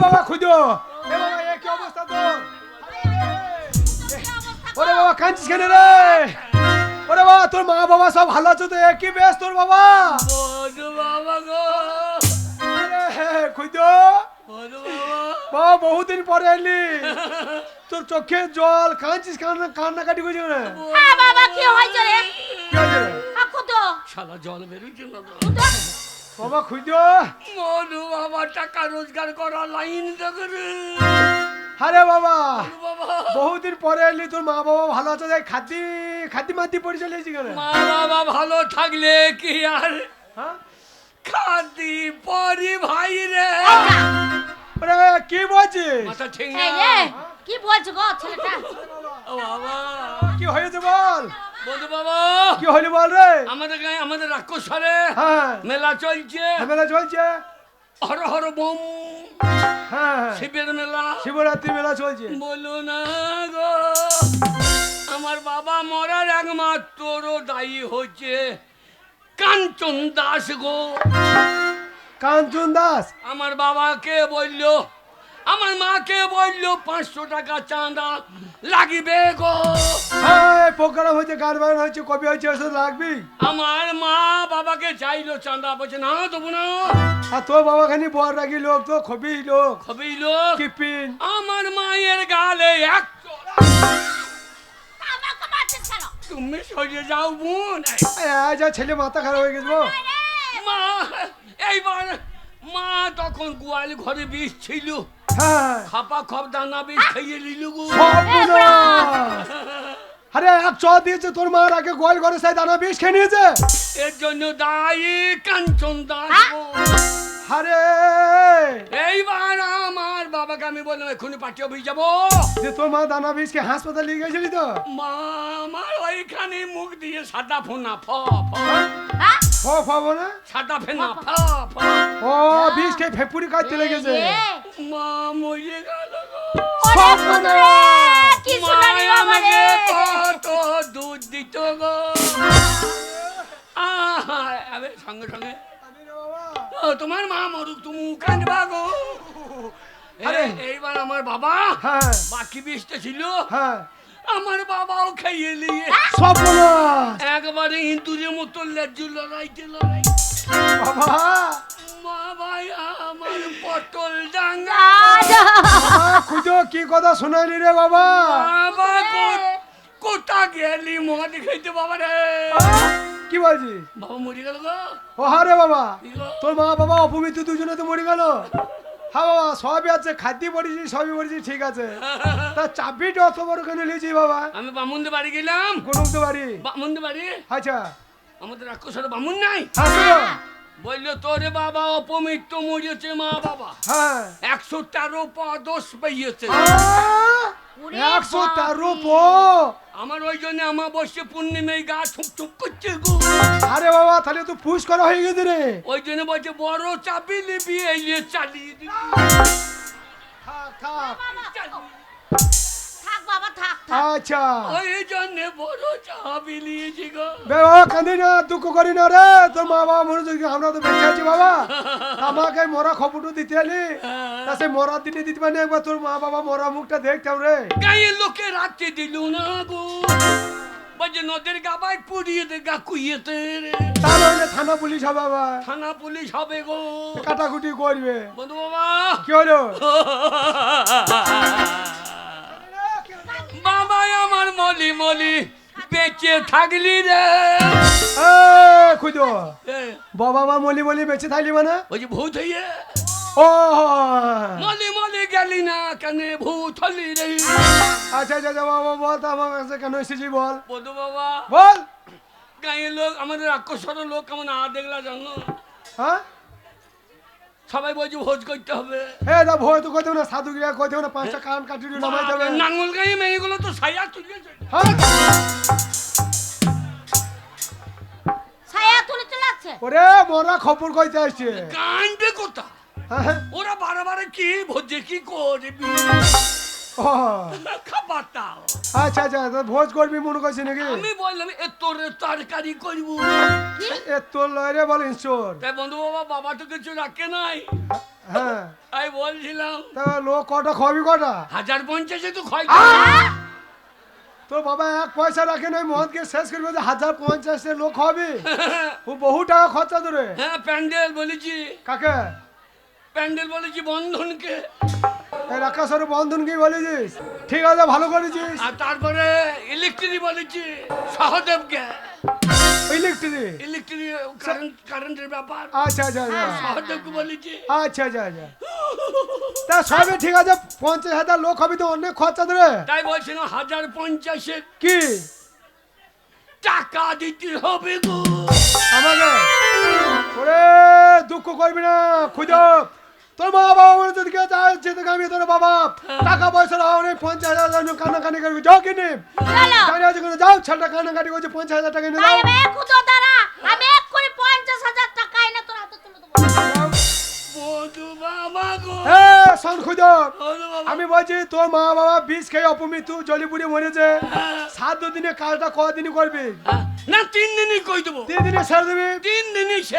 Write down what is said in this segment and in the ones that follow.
বাবা খুঁজো, এ বাবা এ কি অবস্থা তোর? ওরে বাবা কাঁদছিস কেন রে? ওরে বাবা তোর মা বাবা সব ভালো আছে তো? কি বেশ তোর বাবা? বধু বাবা গো, খুঁজো বধু বাবা। বাবা বহুদিন পরে এলি, তোর চোখে জল, কাঁদছিস, কান্নাকাটি করছিস না? হ্যাঁ বাবা কি হয়েছে রে? কি হয়েছে রে? খুদো শালা জল বেরোচ্ছে না তো। বাবা খুঁজো। বধু বাবা টাকা রোজগার করা লাইন দেখে। আরে বাবা বাবা বহুদিন পরে এলি, তোর মা বাবা ভালো আছে? খাদ্যি খাদ্যি মাদ্যি পড়ে চলেছি কেন? মা বাবা ভালো থাকলে কি আর হ্যাঁ খাদি পরি ভাই রে। আরে কি বলছিস? মাথা ঠিক এই না রে কি বলছো গো ছেলেটা? ও বাবা। কি হয়েছে বল? বধু বাবা কি হলি বল রে? আমাদের গায়ে আমাদের রাক্ষসরে হ্যাঁ মেলা চলছে, মেলা চলছে। হর হর বোম হ্যাঁ শিবের মেলা, শিবরাত্রি মেলা চলছে। বলো না গো। আমার বাবা মরার একমাত্র দায়ী হচ্ছে কাঞ্চন দাস গো। কাঞ্চন দাস? আমার বাবাকে বললো, আমার মাকে বললো 500 টাকা চাঁদা লাগিবে গো। হ্যাঁ প্রোগ্রাম হয়েছে, গান বাজনা হয়েছে, কবি হয়েছে, ওসব লাগবি। আমার মা বাবাকে চাইলো চাঁদা, বলছে না দেবো না। আর তোর বাবা খানি বর রাখি লোক, তো খবি লোক, খবি লোক। কিপিন। আমার মায়ের গালে এক চড়। আমাকে মারছিস কেন? তুমি সরে যাও বোন। যা ছেলে মাথা খারাপ হয়ে গেছে। মা এইবার মা তখন গোয়াল ঘরে বিষ ছিল, হ্যাঁ খাপা খপ দানা বিষ খাইয়ে নিল গো। সর্বনাশ। আরে এক চ দিয়েছে তোর মার, আগে গোয়াল ঘরে সাই দানা বিষ খেয়ে নিয়েছে। এর জন্য দায়ী কাঞ্চন দাস গো। আরে এইবার আমার বাবাকে আমি বললাম এক্ষুনি পার্টি অফিস যাবো। যে তোর মা দানা বিষকে হাসপাতালে নিয়ে গেছিলি তো? মা আমার ওইখানে মুখ দিয়ে সাদা ফোনা ফ ফ হ্যাঁ পাবো না। সাদা ফেনা ফ ফ। ও বিষ খেয়ে ফেপুরি কাটতে লেগেছে। মা মরে গেল গো। ওরে খুদো রে কি মা শুনালি বাবা রে? আমাকে কত দুধ দিত গো। আবে সঙ্গে সঙ্গে ও তোমার মা মরুক তুমি কাঁদবা গো। আরে। এইবার আমার বাবা হ্যাঁ বাকি বিষটা ছিল, হ্যাঁ আমার বাবাও খাইয়ে নিয়ে সর্বনাশ। একবারে ইঁদুরের মতো লেজু লড়াইতে লড়াই। বাবা মা ভাই আমার পটল ডাঙ্গা। খুঁজো কি কথা শোনালি রে বাবা? বাবা কোথা গেলি মদ খাইতে বাবা রে। কি বলছিস? বাবা মরে গেল গো। ও হারে বাবা, কি গো? তোর মা বাবা অপমৃত্যু দুজনে তো মরে গেল। হ্যাঁ বাবা সবই আছে, খাদ্য পড়েছি, সবই পড়েছি, ঠিক আছে। তা চাবিটা অত বড় কেন নিয়েছি বাবা? আমি বামুনদের বাড়ি গেলাম। গুনুমতে বাড়ি? বামুনদের বাড়ি আচ্ছা আমাদের রাক্ষসের বামুন নাই। হ্যাঁ বললো তোরে বাবা অপমৃত্যু মরেছে মা বাবা, হ্যাঁ 113 পা দোষ পেয়েছে। 113 আমার ওই জন্য আমার বসে পূর্ণিমায় গা ছুপ ছুপ করছে গো। আরে বাবা তাহলে তো পুশ করা হয়ে গেছে রে। ওই জন্য বলছে বড় চাবি নিবি এই নিয়ে চালিয়ে দিবি। থাক থাক। থাক বাবা থাক। আচ্ছা ওই জন্য বড় চাবি নিয়েছি গো। বাবা কাঁদি না, দুঃখ করি না রে। তোর মা বাবা মরে যাচ্ছে, আমরা তো বেঁচে আছি বাবা। আমাকে মরা খবরটা দিতে এলি, তা সে মরার দিনে দিতে পারি একবার তোর মা বাবা মরা মুখটা দেখতাম রে। গায়ের লোকে রাখতে দিল না গো। বলছে নদের গাবায় পুড়িয়ে দে গা কুইয়েতে রে। তা নইলে থানা পুলিশ হবে বাবা, থানা পুলিশ হবে গো। কাটাকুটি করবে। বন্ধু বাবা কি হলো? বাবা আমার মলি মলি বেঁচে থাকলি রে। খুঁজো বাবা মা মলি মলি বেঁচে থাকলি মানে? ওই যে ভূত হইয়ে ও মলি মলি গেলি না কেন ভূত হলি রে। আচ্ছা আচ্ছা বাবা বল, তা আমার কাছে কেন এসেছি বল? বন্ধু বাবা বল। গাঁয়ের লোক আমাদের রাক্ষসর লোক কেমন আ দেখলা জানো? হ্যাঁ সবাই বলছে ভোজ করতে হবে। হে দা ভয় তো কইতে না, সাধু গিয়া কইতে না, 5টা কান কাটি নামাই দেবে। নাঙ্গল গাঁয়ে মেয়েগুলো তো ছায়া তুলে হ্যাঁ ছায়া তুলে চলে যাচ্ছে। ওরে মরা খবর কইতে আসছে। কানবে কোথা? হ্যাঁ ওরা বারে বারে কি ভোজে কি করে ও খাবারটা আচ্ছা আচ্ছা তো ভোজ করবি মনে করছি নাকি আমি বললাম এ তোর তরকারি করবো এ তোর লয়রে বল ইনশোর তাই বন্ধু বাবা বাবা তো কিছু রাখে নাই হ্যাঁ তাই বলছিলাম তা লোক কটা খাবি কটা 1050 তো খয় তোর বাবা এক পয়সা রাখে নাই মদকে শেষ করবে যে 1050 লোক হবে ও বহু টাকা খরচা ধরে হ্যাঁ প্যান্ডেল বলেছি কাকে প্যান্ডেল বলেছি বন্ধনকে এই রাক্ষসের বন্ধন কি বলেছিস ঠিক আছে ভালো করেছিস আর তারপরে ইলেকট্রিক বলেছি সহদেবকে ইলেকট্রিক ইলেকট্রিক কারেন্টের ব্যাপার আচ্ছা আচ্ছা আচ্ছা সহদেবকে বলেছি আচ্ছা আচ্ছা আচ্ছা তা সবই ঠিক আছে 50,000 লোক হবে তো অনেক খরচা ধরে তাই বলছিলাম 1050 কি টাকা দিতে হবে গো আমাকে ওরে দুঃখ করবি না খুঁজো তোর মা বাবা মনে যদি কেউ চায় যেতে আমি তোর বাবা টাকা পয়সা রাও নেই 50,000 কান্নাকানি করবি যাও কিনে চলো জানি আছে কোনো যাও ছেলেটা কান্নাকাটি করছে 50,000 টাকা এনে ভাই দাও আমি খুদো দাঁড়া আমি এক করে 50,000 টাকা এনে তোর হাতে তুলে দেবো বন্ধু বাবা গো এ শোন খুঁজো বন্ধু বাবা আমি বলছি তোর মা বাবা বিষ খেয়ে অপমৃত্যু জলিপুরে মরেছে 7 দিনে কাজটা কদিনই করবি না 3 দিনই কই দেবো 3 দিনে ছেড়ে দিবি 3 দিনই সে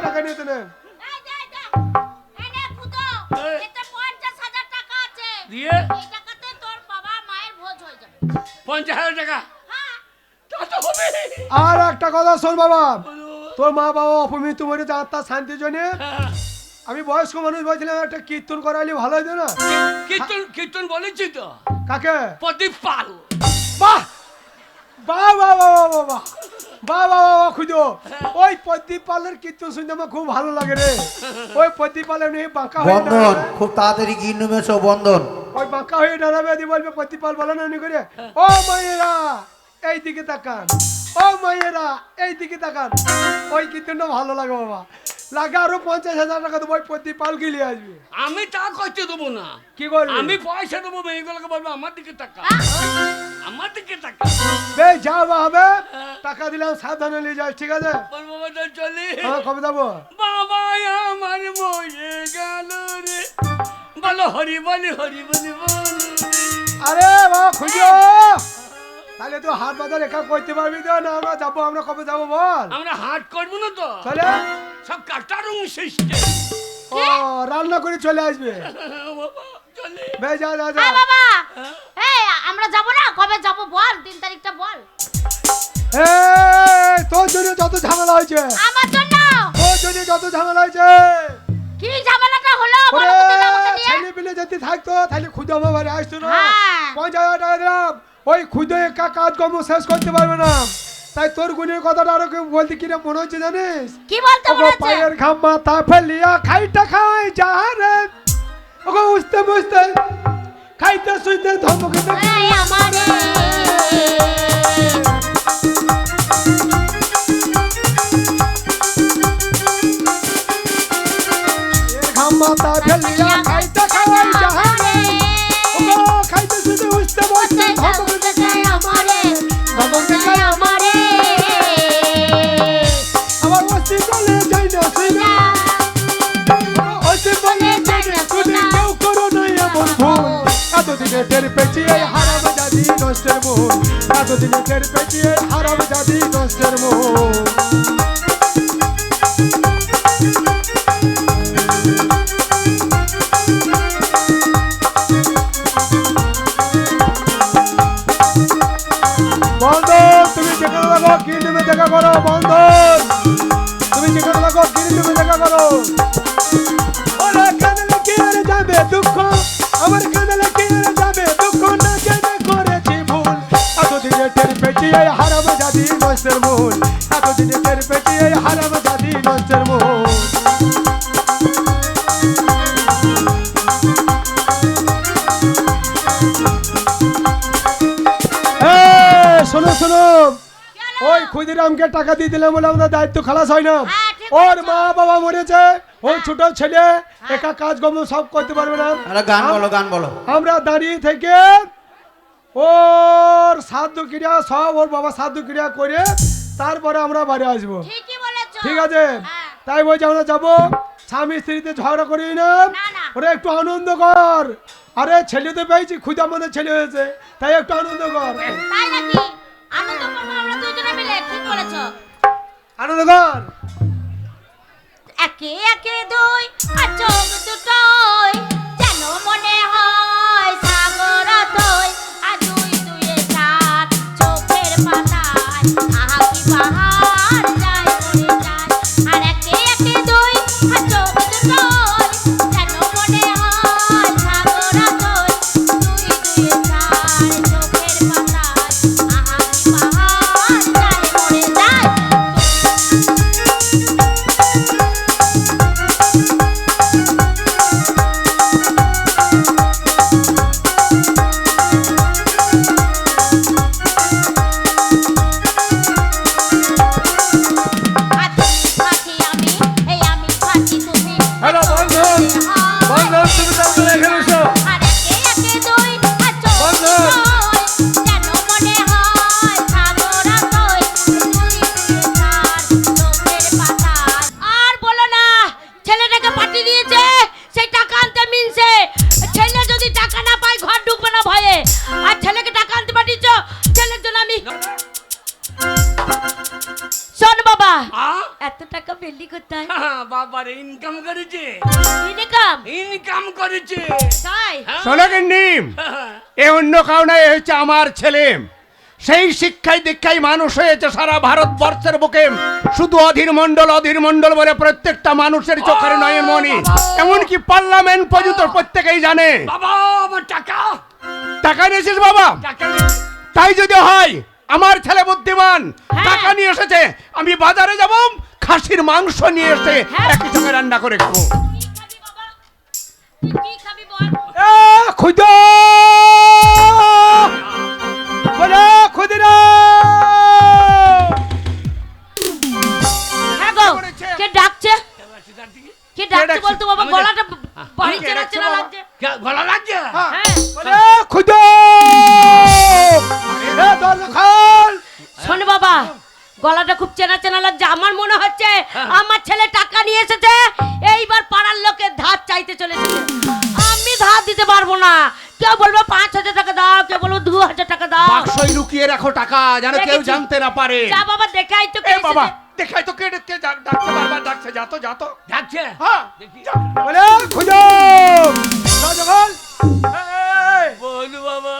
টাকা নিয়ে তো নে এই দে এনে খুদো এই। এতে 50,000 টাকা আছে দিয়ে এই টাকাতে তোর বাবা মায়ের ভোজ হয়ে যাবে 50,000 টাকা হ্যাঁ তা তো হবে আর একটা কথা শোন বাবা বন্ধু বাবা। তোর মা বাবা অপমৃত্যু মরেছে আত্মার শান্তির জন্য হ্যাঁ। আমি বয়স্ক মানুষ বলছিলাম একটা কীর্তন করালে ভালো হতো না কীর্তন কীর্তন বলেছি তো কাকে প্রদীপ পাল বাহ বাহ বাহ বাহ বাহ বাহ বাহ বাহ বাহ বাহ খুঁজো ওই প্রদীপ পালের কীর্তন শুনতে আমার খুব ভালো লাগে রে ওই প্রদীপ পালের নেই বাঁকা হয়ে বন্ধন দাঁড়াবে। খুব তাড়াতাড়ি গিয়ে নেমেছো বন্ধন ওই বাঁকা হয়ে দাঁড়াবে দিয়ে বলবে প্রদীপ পাল বলো না করে ও মায়েরা এই দিকে তাকান ও মায়েরা এই দিকে তাকান ওই কীর্তনটা ভালো লাগে বাবা লাগে আরো 50,000 টাকা দেবো ওই প্রদীপ পাল গিলিয়ে আসবে আমি তা করতে দেবো না কি করবি আমি পয়সা দেবো মেয়েগুলোকে বলবো আমার দিকে টাকা আমার দিকে টাকা বে যা হবে টাকা দিলাম সাবধানে নিয়ে যাস ঠিক আছে বলবো বাবা চলি হ্যাঁ কবে যাবো বাবা আমার মরে গেল রে বলো হরি বলি হরি বলি বলি আরে বাবা খুঁজো তাহলে তো হাট বাজার একা করতে পারবি তো না আমরা যাবো আমরা কবে যাবো বল আমরা হাট করবো না তো চলে সব কাটারুং সিস্টেম ও রান্না করে চলে আসবে বাবা চলি বে যা যা যা হ্যাঁ বাবা এই আমরা যাব না কবে যাব বল 3 তারিখটা বল এই তোর জন্য যত ঝামেলা হয়েছে আমার জন্য তোর জন্য যত ঝামেলা হয়েছে কি ঝামেলাটা হলো বলো ওরে তো দিন আমাকে নিয়ে ছেলে পিলে যদি থাকতো তাহলে খুদে আমার বাড়ি আসতো না হ্যাঁ। 50,000 টাকা দিলাম ওই খুদে একা কাজকর্ম শেষ করতে পারবে না তাই তোর গুণের কথাটা আরো কেউ বলতে কিনা মনে হচ্ছে জানিস কি বলতে ওগো বলেছে পায়ের ঘাম মাথা ফেলিয়া খাইটা খাই যাহারে ওগো উস্তে মুস্তে খাইতে শুইতে ধমকিতে এই আমারে ঘাম মাথা ফেলিয়া খাইটা খাই যাহারে ওগো খাইতে শুইতে উস্তে মুস্তে ধমকিতে আমারে ধমকে আমারে আমার অস্তি বলে যাই না শুইনা অস্তি বলে যাই না শুইনা কেউ করো না এমন ভুল এতদিনে টের পেয়েছি এই হারাম জাতি নষ্টের মূল এতদিনে টের পেয়েছি এই হারাম জাতি নষ্টের মূল বন্ধন তুমি যেখানে লাগো কি নেমে দেখা করো বন্ধন তুমি যেখানে লাগো কি নেমে দেখা করো ওরে কাঁদলে কি আর যাবে দুঃখ আমার কাঁদলে কি আর যাবে দুঃখ না জেনে করেছি ভুল এতদিনে টের পেয়েছি এই হারাম জাতি নষ্টের মূল এতদিনে টের পেয়েছি এই হারাম জাতি নষ্টের মূল শোনো শোনো ওই ক্ষুদিরামকে টাকা দিয়ে দিলাম বলে আমাদের দায়িত্ব খালাস হয় না হ্যাঁ, ঠিক ওর বলেছো। মা বাবা মরেছে ওই ছোট ছেলে একা কাজকর্ম সব করতে পারবে না আরে গান বলো গান বলো আমরা দাঁড়িয়ে থেকে ওর সাধ্য ক্রিয়া সব ওর বাবা সাধ্য ক্রিয়া করে তারপরে আমরা বাড়ি আসবো ঠিকই বলেছো ঠিক আছে হ্যাঁ। তাই বলছি আমরা যাবো স্বামী স্ত্রীতে ঝগড়া করি না না, না। ওরা একটু আনন্দ কর আরে ছেলে তো পেয়েছি, খুদা মনে ছেলে হয়েছে, তাই একটু আনন্দ কর। তাই নাকি? আনন্দ করবো আমরা দুজনে মিলে, ঠিক বলেছো। আনন্দ কর। একে একে দুই আর চোখ দুটোই যেন মনে হয় সাগর তুই, আর দুই দুয়ে চার চোখের পাতায় আহা কি বাহার যায় মরে যায়। আর একে একে দুই আর চোখ দুটোই যেন মনে হয় সাগর তুই, দুই দুয়ে চার চোখের পাতায় আহা কি বাহার যায় মরে যায়। পাখি আমি, এই আমি পাখি তুমি। হ্যালো বন্ধন, বন্ধন তুমি তাহলে এখানে এসো। আর একে একে দুই আর চোখ বন্ধন। দুটোই যেন মনে হয় সাগর তুই, দুই দুয়ে চার চোখের পাতায়। আর বলো না, ছেলেটাকে পাঠিয়ে দিয়েছে সেই টাকা আনতে মিনছে। ছেলে যদি টাকা না পায় ঘর ঢুকবে না ভয়ে, আর ছেলেকে টাকা আনতে পাঠিয়েছ, ছেলের জন্য আমি। শোন বাবা, এত টাকা পেলি কোথায়? বাবারে ইনকাম করেছে, ইনকাম ইনকাম করেছে। তাই? শোনো গিন্নিম, এ অন্য কাউ না, এ হচ্ছে আমার ছেলে। সেই শিক্ষায় দীক্ষায় মানুষ হয়েছে সারা ভারতবর্ষের বুকে। শুধু অধীর মণ্ডল বলে প্রত্যেকটা মানুষের চোখের নয়ন মনি, এমনকি পার্লামেন্ট পর্যন্ত প্রত্যেকেই জানে। বাবা আমার টাকা, টাকা নিয়েছিস বাবা? টাকা নিয়ে- তাই যদি হয়, আমার ছেলে বুদ্ধিমান, হ্যাঁ। টাকা নিয়ে এসেছে, আমি বাজারে যাব, খাসির মাংস নিয়ে এসে হ্যাঁ। একই সঙ্গে রান্না করে খাবো। কি খাবি বাবা? তুই কি খাবি বল? খুদা বলে খুদিরা। হ্যাঁ গো, কে ডাকছে? কে ডাকছে ডাকছে? বলতো বাবা? আমাদের- গলাটা বাড়ি কে চেনা ডাকছে চেনা বাবা? লাগছে। গলা লাগছে। হ্যাঁ। বলে খুদা এ দরজা খোল। শোন বাবা, গলাটা খুব চেনা চেনা লাগছে। আমার মনে হচ্ছে আমার ছেলে টাকা নিয়ে এসেছে, এইবার পাড়ার লোকের ধার চাইতে চলে এসেছে। আমি ধার দিতে পারবো না। কেউ বলবে 5,000 টাকা দাও, কেউ বলবে 2,000 টাকা দাও। বাক্সয় লুকিয়ে রাখো টাকা, যেন কেউ রেখেছি। জানতে না পারে। যা বাবা, দেখাই তো কে এ বাবা, এসেছে। দেখাই তো কে কে ডাকছে, বারবার ডাকছে, যা তো যা তো। ডাকছে। হ্যাঁ দেখি। বলে খুদা দরজা খোল। এই, বলু বাবা,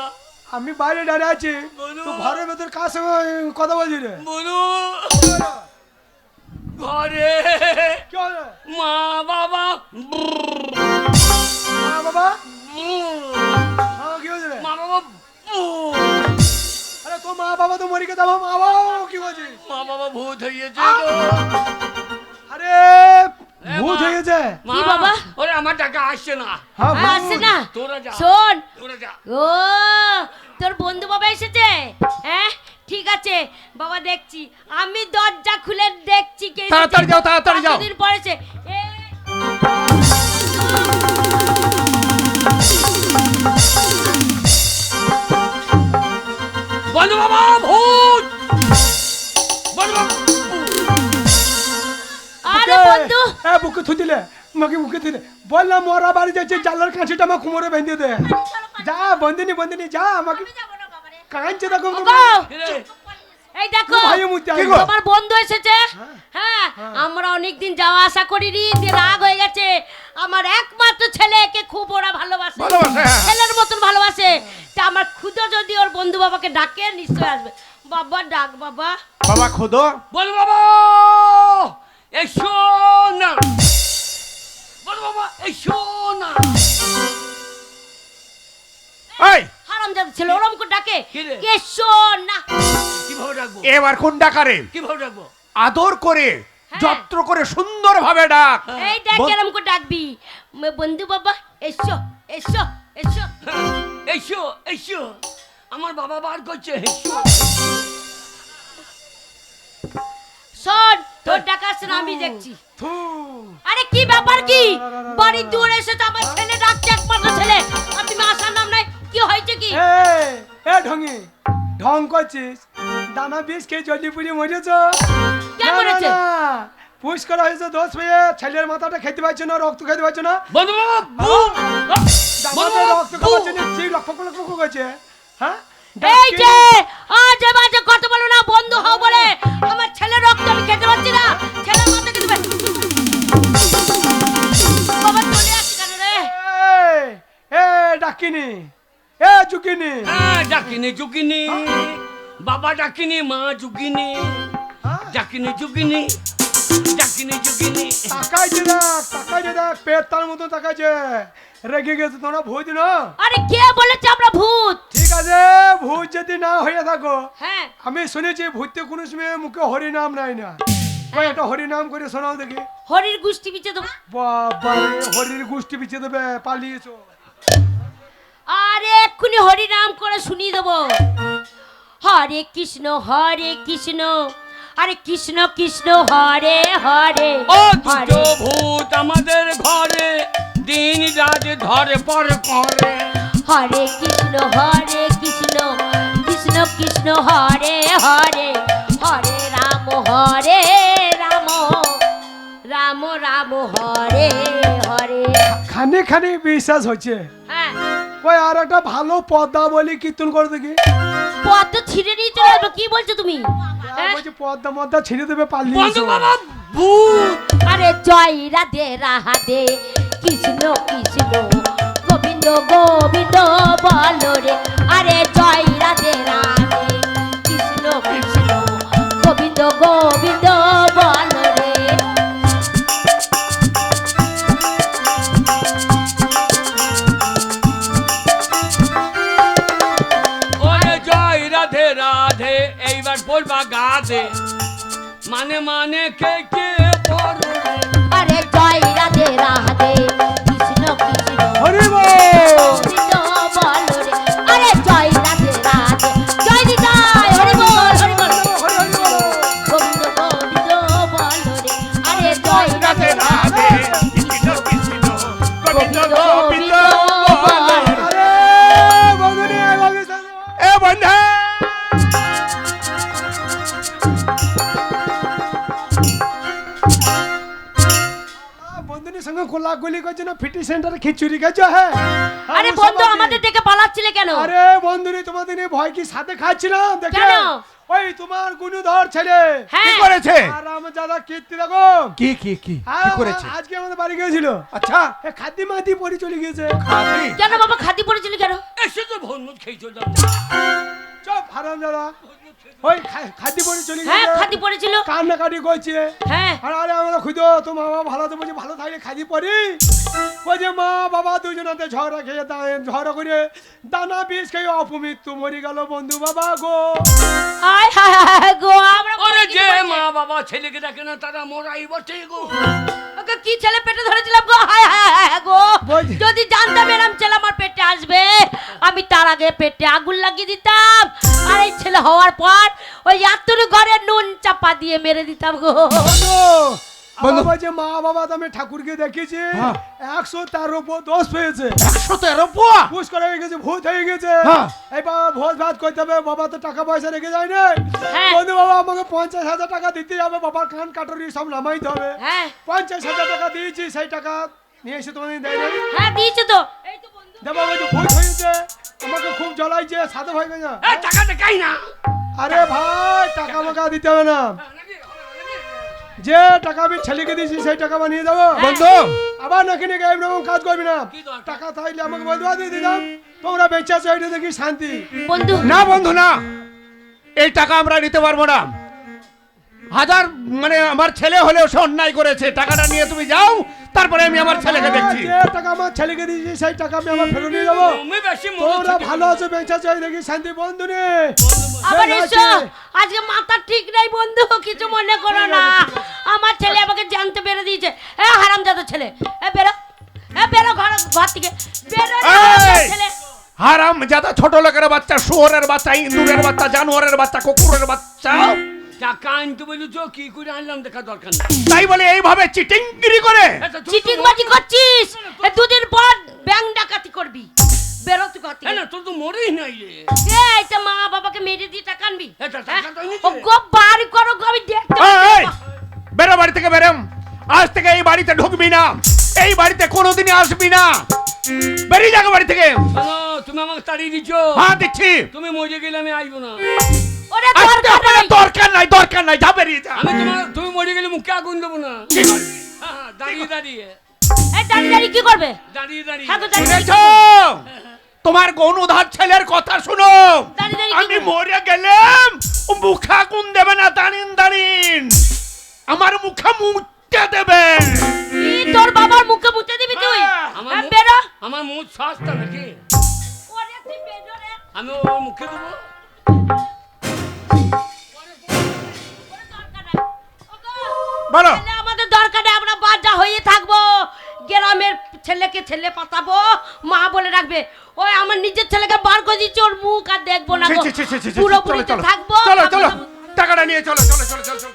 আমি বাইরে দাঁড়িয়ে আছি, বলো। তুই ঘরের ভেতর কার সঙ্গে কথা বলছি রে? বলু ঘরে কি হলো? মা বাবা মা বাবা, হ্যাঁ, কি হয়েছে রে? মা বাবা আরে তো মা বাবা তো মরে গেছে, আমার মা বাবা কি বলছিস? মা বাবা ভূত হয়েছে তো। আরে ভূত হয়ে গেছে? মা, কি বাবা? ওরে আমার টাকা আসছে না। হ্যাঁ হ্যাঁ, আসছে না। তোরা যা, শোন, তোরা যা। ও তোর বন্ধু বাবা এসেছে? হ্যাঁ ঠিক আছে বাবা, দেখছি আমি দরজা খুলে দেখছি কে এসেছে। তাড়াতাড়ি যাও, তাড়াতাড়ি যাও। কতদিন পরেছে বলু বাবা ভূত, বলু বাবা আরে বন্ধু, হ্যাঁ বুকে থু দিলে, মাকে বুকে দিলে, বললাম ওরা বাড়ি যাচ্ছে, জানলার কাঁচিটা আমার কোমরে বেঁধে দে। যা বন্দিনী বন্দিনী যা, আমাকে কাঁদছে দেখো। ওগো, কিরে? এই দেখো ভাই মুতি আইলো। তোমার বন্ধু এসেছে। হ্যাঁ, আমরা অনেকদিন যাওয়া আসা করিনি, দিয়ে রাগ হয়ে গেছে। আমার একমাত্র ছেলেকে খুব ওরা ভালোবাসে, ভালোবাসে, হ্যাঁ। ছেলের মতন ভালোবাসে। তা আমার খুদো যদি ওর বন্ধু বাবাকে ডাকে নিশ্চয় আসবে। বাবা ডাক বাবা। বাবা খোদো, বলু বাবা এসো না, বলু বাবা এসো না। এই হারামজাদা ছেলে ওরম করে ডাকে, কি রে? এসো না। কিভাবে ডাকবো, এবার কোন ডাকারে কিভাবে ডাকবো? আদর করে, হ্যাঁ। যত্র করে, সুন্দর ভাবে ডাক। এই ডাক বল- এরম করে ডাকবি, বন্ধু বাবা এসো এসো এসো। এসো এসো, আমার বাবা বার করছে এসো। শোন, তোর ডাকা আসছে না, আমি দেখছি। থু। আরে কি ব্যাপার কি? বাড়ি দূরে এসে তো আমার ছেলে ডাকছে, একমাত্র ছেলে, আর তুমি আসার নাম নাই। কি হয়েছে কি? এ ঢঙ্গি, ঢং করছিস? দানা বিষ খেয়ে জলি পুড়ি মরেছ? কে মরেছে? পুশ করা হয়েছে দোষ পেয়ে ছেলের মাথাটা খেতে পারছে না, রক্ত খেতে পারছে না, বন্ধু বাবা ভূত দামাতে রক্ত খাওয়ার জন্য সেই লক্ষ করেছে। হ্যাঁ এই যে আজে বাজে কথা বলো না, বন্ধু হও বলে আমার ছেলের রক্ত আমি খেতে পারছি না, ছেলের মাথা খেতে পারছি। বাবা চলে আসছি কেন রে? এ ডাকিনি, এ জুকিনি, ডাকিনি জুকিনি, বাবা ডাকিনি, মা জুকিনি, ডাকিনি জুকিনি, ডাকিনি জুকিনি। তাকাইছে দেখ, পেট তার মতো তাকাইছে, রেগে গেছে তোমরা ভূত না। আরে কে বলেছে আমরা ভূত? ঠিক আছে, ভূত যদি না হয়ে থাকো, হ্যাঁ আমি শুনেছি ভূতে কোনো সময় মুখে হরি নাম নাই না। ওই একটা হরি নাম করে শোনাও দেখি। হরির গুষ্টি পিছে দেবো। বাবা রে, হরির গোষ্ঠী পিছিয়ে দেবে, পালিয়েছো। আরে এক্ষুনি হরি নাম করে শুনিয়ে দেবো। হরে কৃষ্ণ আরে কৃষ্ণ কৃষ্ণ হরে হরে। ও দুটো ভূত আমাদের ঘরে দিন রাত ধরে পর করে। হরে কৃষ্ণ কৃষ্ণ কৃষ্ণ হরে হরে, হরে রাম রাম রাম হরে হরে। খানে খানে বিশ্বাস হচ্ছে। হ্যাঁ ওই আর একটা ভালো পদ্মা বলি কীর্তন করে দেখি। পদ্ম ছিঁড়ে নিয়ে চলে আসবে, কি বলছো তুমি? হ্যাঁ? বলছি পদ্মা মদ্দা ছিঁড়ে দেবে, বন্ধু পালিয়েছো। বাবা ভূত। আরে জয় রাধে রাধে কৃষ্ণ কৃষ্ণ গোবিন্দ গোবিন্দ বলো রে। আরে জয় রাধে রাধে কৃষ্ণ কৃষ্ণ গোবিন্দ গোবিন্দ বলো রে। ওরে জয় রাধে রাধে এইবার বলবা গাধে, মানে মানে কে কে বলো রে। আরে জয় রাধে রাধে কৃষ্ণ কৃষ্ণ হরি বল। গোবিন্দ বলো রে। আরে জয় রাধে রাধে, জয় দিদাই হরি বল হরি বল। হরি হরি বল। গোবিন্দ গোবিন্দ বলো রে। আরে জয় রাধে রাধে কৃষ্ণ কৃষ্ণ গোবিন্দ গোবিন্দ বলো রে। আরে বন্ধুনি, এ বন্ধু বন্ধুনির সঙ্গে কোলাগুলি করছো না, ফিটি সেন্টারে খিচুড়ি খাচ্ছো। হ্যাঁ আরে বন্ধু আমাদের দেখে পালাচ্ছিলে কেন? আরে বন্ধুনি, তোমাদের নিয়ে ভয় কি সাথে খাচ্ছিলাম দেখে। কেন? ওই তোমার গুণধর ছেলে হ্যাঁ করেছে? আর আমার দাদা কীর্তি দেখো। কি করেছে? আজকে আমাদের বাড়ি গিয়েছিল। আচ্ছা, খাদ্য মাটি পরে চলে গিয়েছে। খাবি? কেন বাবা খাদি পড়েছিলি কেন? এসে তো ভন্নুত খেয়েছো যা। চপ হারাম দাদা, ওই খাদ্য পরে চলে হ্যাঁ গিয়েছে, খাদি পড়েছিল। কান্নাকাটি করছে। হ্যাঁ আর আরে আমরা খুঁজো তো মা বাবা ভালো, তো বলছি ভালো থাকলে খাদি পরি। ওই যে মা বাবা দুজনাতে ঝগড়া খেয়ে ঝগড়া করে দানা বিষ খেয়ে অপমৃত্যু মরে গেল বন্ধু বাবা গো। আয় হায় হায় গো, আমরা ওরে যে বলেছি। মা বাবা ছেলেকে দেখে না তারা মরাই বটে গো। ওকে কি ছেলে পেটে ধরেছিলাম গো, হায় হায় হায় গো। বলছি- যদি জানতাম এরম ছেলে আমার পেটে আসবে, আমি তার আগে পেটে আগুন লাগিয়ে দিতাম। আর এই ছেলে হওয়ার পর ওই এতটুকু ঘরে নুন চাপা দিয়ে মেরে দিতাম গো। বন্ধু বলছে মা বাবা তো আমি ঠাকুরকে দেখেছি, 113 দোষ পেয়েছে, 113 পোয়া? পুষ করে হয়ে গেছে, ভূত হয়ে গেছে। হ্যাঁ। এবার ভোজ ভাত করতে হবে, বাবা তো টাকা পয়সা রেখে যায় না। হ্যাঁ। বন্ধু বাবা আমাকে 50,000 টাকা দিতে হবে, বাবার কান কাটরি সব নামাইতে হবে। হ্যাঁ 50,000 টাকা দিয়েছি, সেই টাকা নিয়ে এসে তোমাদের দেয় না। হ্যাঁ দিয়েছে তো। এই তো বন্ধু দেবা বলছে ভূত হয়েছে, আমাকে খুব জ্বলাইছে, সাথে ভয় গেছে। এ টাকা দেখাই না। আরে ভাই টাকা আমাকে দিতে হবে না, যে টাকা আমি ছেলেকে দিয়েছি সেই টাকা বানিয়ে দেবো। বন্ধু, আবার নাকি নাকি এরকম কাজ করবি না। কি দরকার? টাকা থাকলে আমাকে বলতে দিয়ে দিলাম, তোমরা বেঁচে আছো, এটা দেখি শান্তি। বন্ধু না বন্ধু না, এই টাকা আমরা নিতে পারবো না। হাজার মানে আমার ছেলে হলেও সে অন্যায় করেছে, টাকাটা নিয়ে তুমি যাও, তারপরে আমি আমার ছেলেকে দেখছি। যে টাকা আমার ছেলেকে দিয়েছি সেই টাকা আমি আমার ফেরত নিয়ে যাবো। তুমি বেশি তোমরা ভালো আছো, বেঁচে আছো, এই দেখি শান্তি। বন্ধু নে আবার এই এসো, আছে। আজকে মাথা ঠিক নাই বন্ধু, কিছু মনে করো না। আমার ছেলে আমাকে জানতে পেরে দিয়েছে। এ হারামজাদা ছেলে, এ বেরো, এ বেরো ঘর থেকে, বেরো না, এই! ছেলে। হারাম যাদা, ছোট লোকের বাচ্চা, শুয়োরের বাচ্চা, ইঁদুরের বাচ্চা, জানোয়ারের বাচ্চা, কুকুরের বাচ্চা, টাকা আনতে বলেছ, কি করে আনলাম দেখা দরকার না। তাই বলে এইভাবে চিটিংগিরি করে? এটা তুই তো চিটিং বাজি করছিস, এ দুদিন পর ব্যাংক ডাকাতি করবি। বেরো তুই ঘর এ থেকে। না, তোর তো মরেই নাই রে। এইটা মা বাবাকে মেরে দিয়ে টাকা আনবি। এটা টাকা হ্যাঁ? তো নিচে। ও গো বাড়ি করো গো, আমি দেখতে এই, বেরো বাড়ি থেকে, বেরো। এই বাড়িতে কোনোদিনই আসবি না, বেরিয়ে যাবে বাড়ি থেকে। শোনো, তুমি আমাকে তাড়িয়ে দিচ্ছ। হ্যাঁ দিচ্ছি। তুমি মরে গেলে আমি আসবো না। ওরে আসতে দরকার হবে না, নাই। দরকার নাই, দরকার নাই, যা বেরিয়ে যা। তুমি মরে গেলে মুখে আগুন দেবো না। হ্যাঁ, দাঁড়িয়ে দাঁড়িয়ে এই দাঁড়িয়ে দাঁড়িয়ে কি করবে? দাঁড়িয়ে দাঁড়িয়ে হ্যাঁ তো দাঁড়িয়ে শুনেছো? তোমার গৌনধার ছেলের কথা শুনো। দাঁড়িয়ে দাঁড়িয়ে কি আমি করবে? মরে গেলাম ও মুখে আগুন দেবে না, দাঁড়িন দাঁড়িন আমার মুখে মুছতে দেবে। কি তোর বাবার মুখে মুতে দিবি তুই? হ্যাঁ। আমার হ্যাঁ, মুখ- বেরো। আমার মুখ সস্তা নাকি? ওরে তুই বেরো রে। আমি ওর মুখে দেবো? ওরে দরকার নাই। ওগো, বলো। ছেলে আমাদের দরকার নেই, আমরা বাচ্চা হয়ে থাকবো। গ্রামের ছেলেকে ছেলে পাতাবো, মা বলে রাখবে। ওই আমার নিজের ছেলেকে বার করে দিচ্ছি, ওর মুখ আর দেখবো না ছি, গো। ছি, ছি, ছি, ছি, ছি, পুরো চলো, পুরিতে চলো, থাকবো। চলো, চলো, খাবো, টাকাটা নিয়ে চলো, চলো, চলো, চলো, চলো।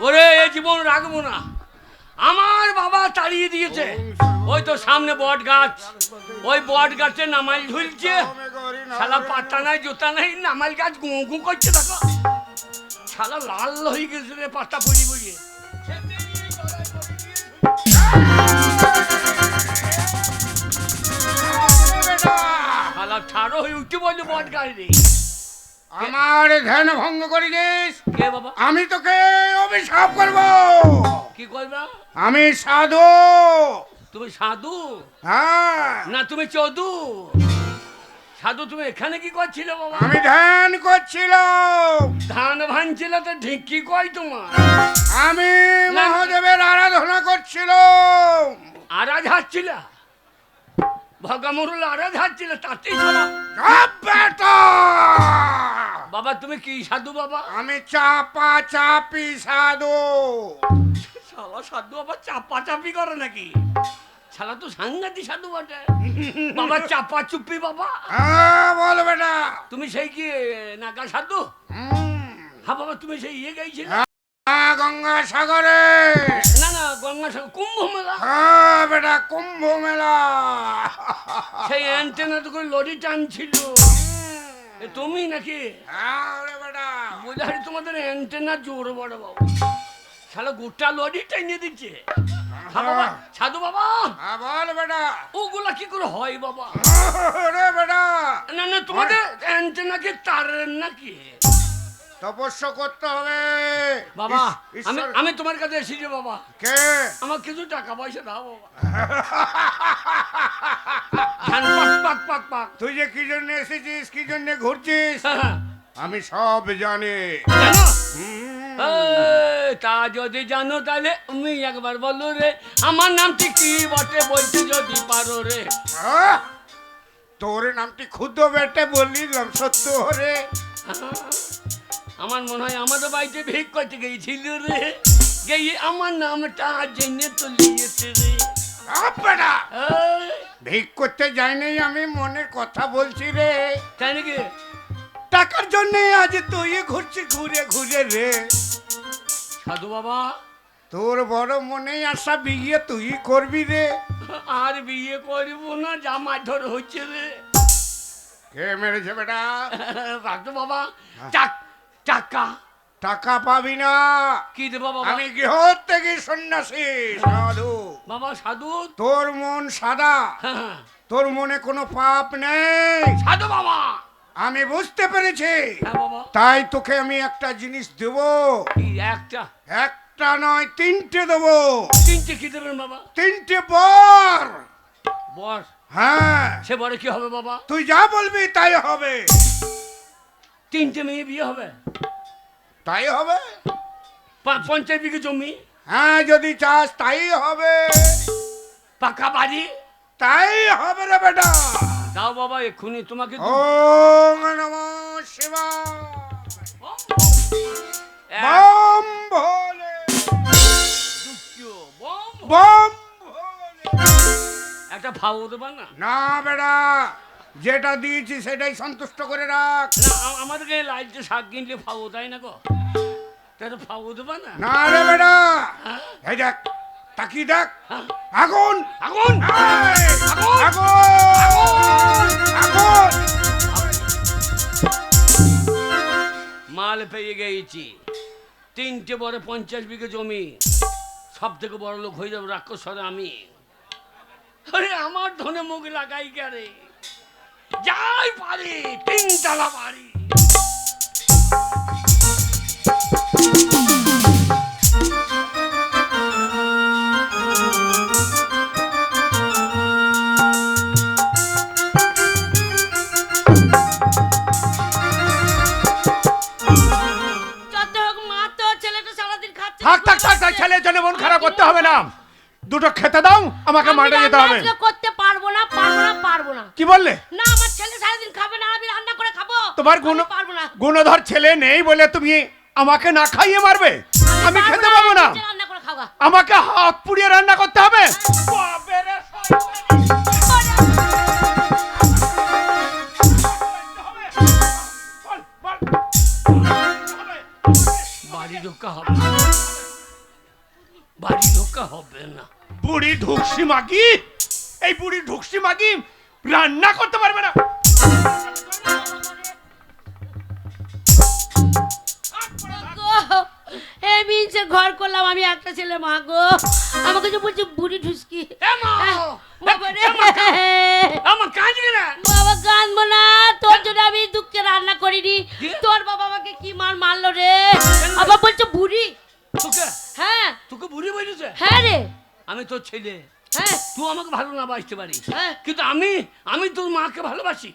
ওরে এই জীবন রাখবো না। আমার বাবা তাড়িয়ে দিয়েছে। ওই তো সামনে বট গাছ, ওই বট গাছে নামাল ঝুলছে। শালা পাতা নাই, জুতা নাই, নামাল গাছ গু গু করছে। দেখো শালা লাল হয়ে গেছে রে, পাতা পড়ি পড়িয়ে। শালা ছাড়ো হয়ে উঠে বলছে বট গাছ রে। আমার ধ্যান ভঙ্গ করিস। কে বাবা? আমি তোকে অভিশাপ করব। কি করবা? আমি সাধু। তুমি সাধু হ্যাঁ, না তুমি চদু? সাধু তুমি এখানে কি করছিলে বাবা? আমি ধ্যান করছিলাম। ধান ভাঙছিল তো ঠিক কি কয় তোমার? আমি মহাদেবের আরাধনা করছিলাম। আরাজ হাঁটছিল, ভগমরুল আরাজ হাঁটছিল, তাতেই ছাড়া। সব বেটা। বাবা তুমি কি সাধু বাবা? আমি চাপা চাপি সাধু। শালা সাধু আবার চাপা চাপি করে নাকি? শালা তো সাংঘাতিক সাধু বটে। বাবা চাপা চুপি বাবা। হ্যাঁ বল বেটা। তুমি সেই কি নাগা সাধু? হুম। হ্যাঁ বাবা তুমি সেই ইয়ে গাইছিলে? হ্যাঁ, গঙ্গা সাগরে। না না গঙ্গা সাগর কুম্ভ মেলা। হ্যাঁ বেটা, কুম্ভ মেলা। সেই অ্যান্টেনা তো করে লরি টানছিল। এ তুমি নাকি? হ্যাঁ রে বেটা। বোঝাই তোমাদের অ্যান্টেনা জোর বড় বাবা। শালা গোটা লরি টেনে দিচ্ছে। হ্যাঁ বাবা সাধু বাবা। হ্যাঁ বল বেটা। ওগুলা কি করে হয় বাবা? রে বেটা, না না তোমাদের অ্যান্টেনা কি তারের নাকি? তপস্যা করতে হবে বাবা আমি ঈশ্বর- আমি তোমার কাছে এসেছি বাবা। কে? আমার কিছু টাকা পয়সা দাও বাবা। ধান পাক পাক পাক পাক। তুই যে কি জন্য এসেছিস, কি জন্য ঘুরছিস, হ্যাঁ, আমি সব জানি। জানো? হুম। এই, তা যদি জানো তাহলে তুমি একবার বলো রে, আমার নামটি কি বটে বলতে যদি পারো রে। আহ! তোর নামটি ক্ষুদ্র বেটে বললিলাম সত্য রে। আমার মনে হয় আমাদের বাড়িতে ভিক করতে গেছিল রে, গিয়ে আমার নামটা জেনে তো লিয়েছে রে। আহ, বেটা, এই, ভিক করতে যাইনি, আমি মনের কথা বলছি রে। তাই নাকি? টাকার জন্য আজ তুই ঘুরছি ঘুরে ঘুরে রে। সাধু বাবা তোর বড় মনে আশা বিয়ে তুই করবি রে। আর বিয়ে করব না, জামা ধর হচ্ছে রে। কে মেরেছে বেটা? সাধু বাবা টাকা টাকা পাবি না। কি দেবো বাবা? আমি গৃহ থেকে সন্ন্যাসী সাধু। বাবা সাধু। তোর মন সাদা, হ্যাঁ, তোর মনে কোনো পাপ নেই, সাধু বাবা। আমি বুঝতে পেরেছি। হ্যাঁ বাবা। তাই তোকে আমি একটা জিনিস দেব। কি একটা? একটা নয়, তিনটে দেবো। তিনটে কি দেবেন বাবা? তিনটে বর। বর? হ্যাঁ, সে বরে কি হবে বাবা? তুই যা বলবি তাই হবে। তিনটে মেয়ে বিয়ে হবে? তাই হবে। 50 বিঘে জমি, হ্যাঁ, যদি চাস তাই হবে। পাকা বাড়ি, তাই হবে রে বেটা। দাও বাবা এক্ষুনি তোমাকে ওম নমঃ শিবায়। এক, বম ভোলে, দুটো, বম। বম ভোলে। একটা ভাও দেবা না? না বেটা, যেটা দিয়েছি সেটাই সন্তুষ্ট করে রাখ। না আমাদেরকে লাইটে শাক কিনলে ভাও তাই না গো? তাহলে ফাবো দেবা না? না রে বেটা, এই দেখ, তাকিয়ে দেখ, আগুন আগুন এই, আগুন! আগুন আগুন। মাল পেয়ে গেছি, 3টে বড় 50 বিঘে জমি, সব থেকে বড় লোক হয়ে যাবো রাক্ষসরে আমি। আরে আমার ধনে মুখ লাগাই কে? যাই পারি 3 তলা বাড়ি। যত হোক মা তো ছেলেটা সারাদিন খাচ্ছে। থাক থাক থাক থাক, ছেলের জন্য মন খারাপ করতে হবে না, দুটো খেতে দাও, আমাকে আমি মাঠে যেতে রান্না হবে। আজকে করতে পারবো না, পারবো না, পারবো না। কি বললে? না, আমার ছেলে সারাদিন খাবে না, আমি রান্না করে খাবো। তোমার আমি পারবো না। গুণধর ছেলে নেই বলে তুমি আমাকে না খাইয়ে মারবে? আমি পারবো খেতে না, পাবো না, নিজে রান্না করে খাওয়া। আমাকে হাত পুড়িয়ে রান্না করতে হবে। বাবেরে বল, বল। বাড়ি ঢোকা হবে না, বাড়ি ঢোকা হবে না। বুড়ি ঢুকসি মাগি, এই বুড়ি ঢুকসি মাগি রান্না করতে পারবে না। গো, এই মিনসে ঘর করলাম আমি একটা ছেলে, মা গো আমাকে যে বলছে বুড়ি ঢুসকি। এ মা! বাবা রে, আমার কাঁদবি না। বাবা কাঁদবো না, তোর জন্য আমি দুঃখে রান্না করিনি। কি? তোর বাবা আমাকে কি মারলো রে, আবার বলছে বুড়ি। তোকে হ্যাঁ তোকে বুড়ি বলেছে? হ্যাঁ রে, আমি তোর ছেলে, হ্যাঁ তুই আমাকে ভালো না বাসতে পারিস, হ্যাঁ। কিন্তু আমি তোর মাকে ভালোবাসি।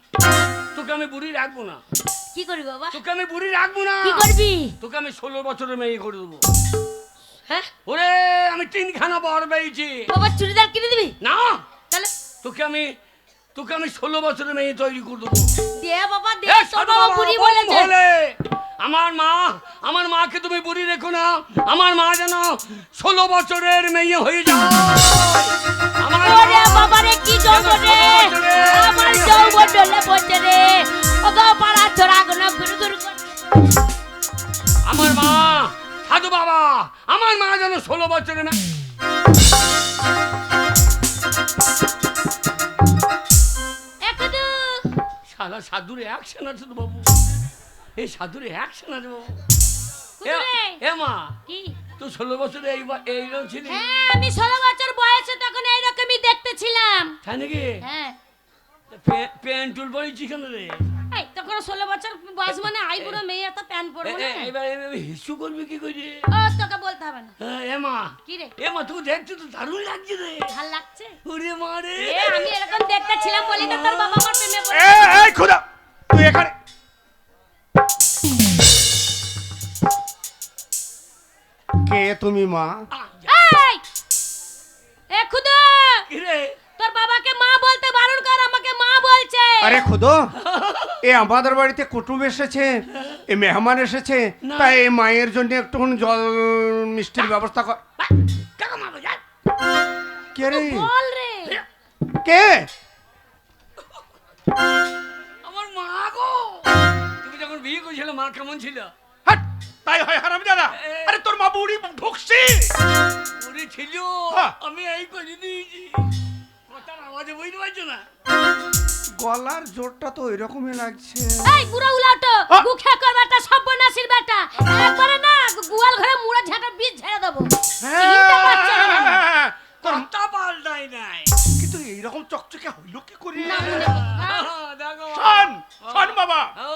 তোকে আমি বুড়ি রাখবো না, কি করবি বাবা, তোকে আমি বুড়ি রাখবো না। কি করবি? তোকে আমি 16 বছরের মেয়ে করে দেবো। হ্যাঁ ওরে আমি 3খানা বর পেয়েছি। বাবা চুড়িদার কিনে দিবি? না, তাহলে তোকে আমি 16 বছরের মেয়ে তৈরি করে দেবো। দে বাবা দে, এ, তোর সাধু বাবা বাবা, বুড়ি বম বলেছে। ভোলে। আমার মাকে তুমি বুড়ি রেখো না, আমার মা যেন 16 বছরের মেয়ে হয়ে যায়। আমার ওরে মা বাবা রে, কি যৌবন রে, আমার যৌবন ডলে পড়ছে রে। ও গো পাড়া ছোড়া গুলো গুরু গুরু করে। আমার মা সাধু বাবা, আমার মা যেন 16 বছরের মেয়ে। একটু শালা সাধুর অ্যাকশন আছে তো বাবু, এই সাধুর অ্যাকশন আছে বাবু। কুদুরে। এ মা, কি? তুই 16 বছরে এইরকম ছিলি? হ্যাঁ আমি 16 বছর বয়সে তখন এইরকমই দেখতে ছিলাম। তাই নাকি? হ্যাঁ প্যান্ট টুল পরেছি কেন রে? এই তখন 16 বছর বয়স মানে আইবুড়ো মেয়ে তো প্যান্ট পরবো না। এবার হিসু করবি কি করে? ও তোকে বলতে হবে না। এ মা, কি রে, এ মা তুই দেখছিস তো দারুণ লাগছে রে। ভাল লাগছে? ওরে মা রে, এ আমি এরকম দেখতে ছিলাম বলি তো তোর বাবা আমার প্রেমে এ, পড়েছে। এই খোদা, তুই এখানে কে? তুমি মা? এই এ খুদা, কি রে? তোর বাবাকে মা বলতে বারণ কর, আমাকে মা বলছে। আরে খুদো, এ আমাদের বাড়িতে কুটুম এসেছে, এ মেহমান এসেছে, না। তাই এই মায়ের জন্য একটুখানি জল মিষ্টির ব্যবস্থা কর। কাকা মারো যা। কে রে? বল রে। কে? আমার মা গো, তুমি যখন বিয়ে করেছিলে মা কেমন ছিল? হাট, তাই হয় হারামজাদা। আরে তোর মা বুড়ি ঢুকছি। ওরে ছিল, হ্যাঁ। আমি এই করে দিয়েছি। কথার আওয়াজে বুঝতে পারছো না? গলার জোরটা তো এরকমই লাগছে। এই বুড়া উলাটো, হ্যাঁ। গুখে করবাটা সর্বনাশীর বেটা, একবারে না গোয়াল ঘরে মুড়া ঝাঁটা বীজ ছেড়ে দেবো। চিনতে পারছো না কেন? হ্যাঁ, তোর কথা পাল্টাই নাই। কিন্তু এইরকম চকচকে হইলো কি করে? না, না, দেখো শোন, শোন বাবা, ও,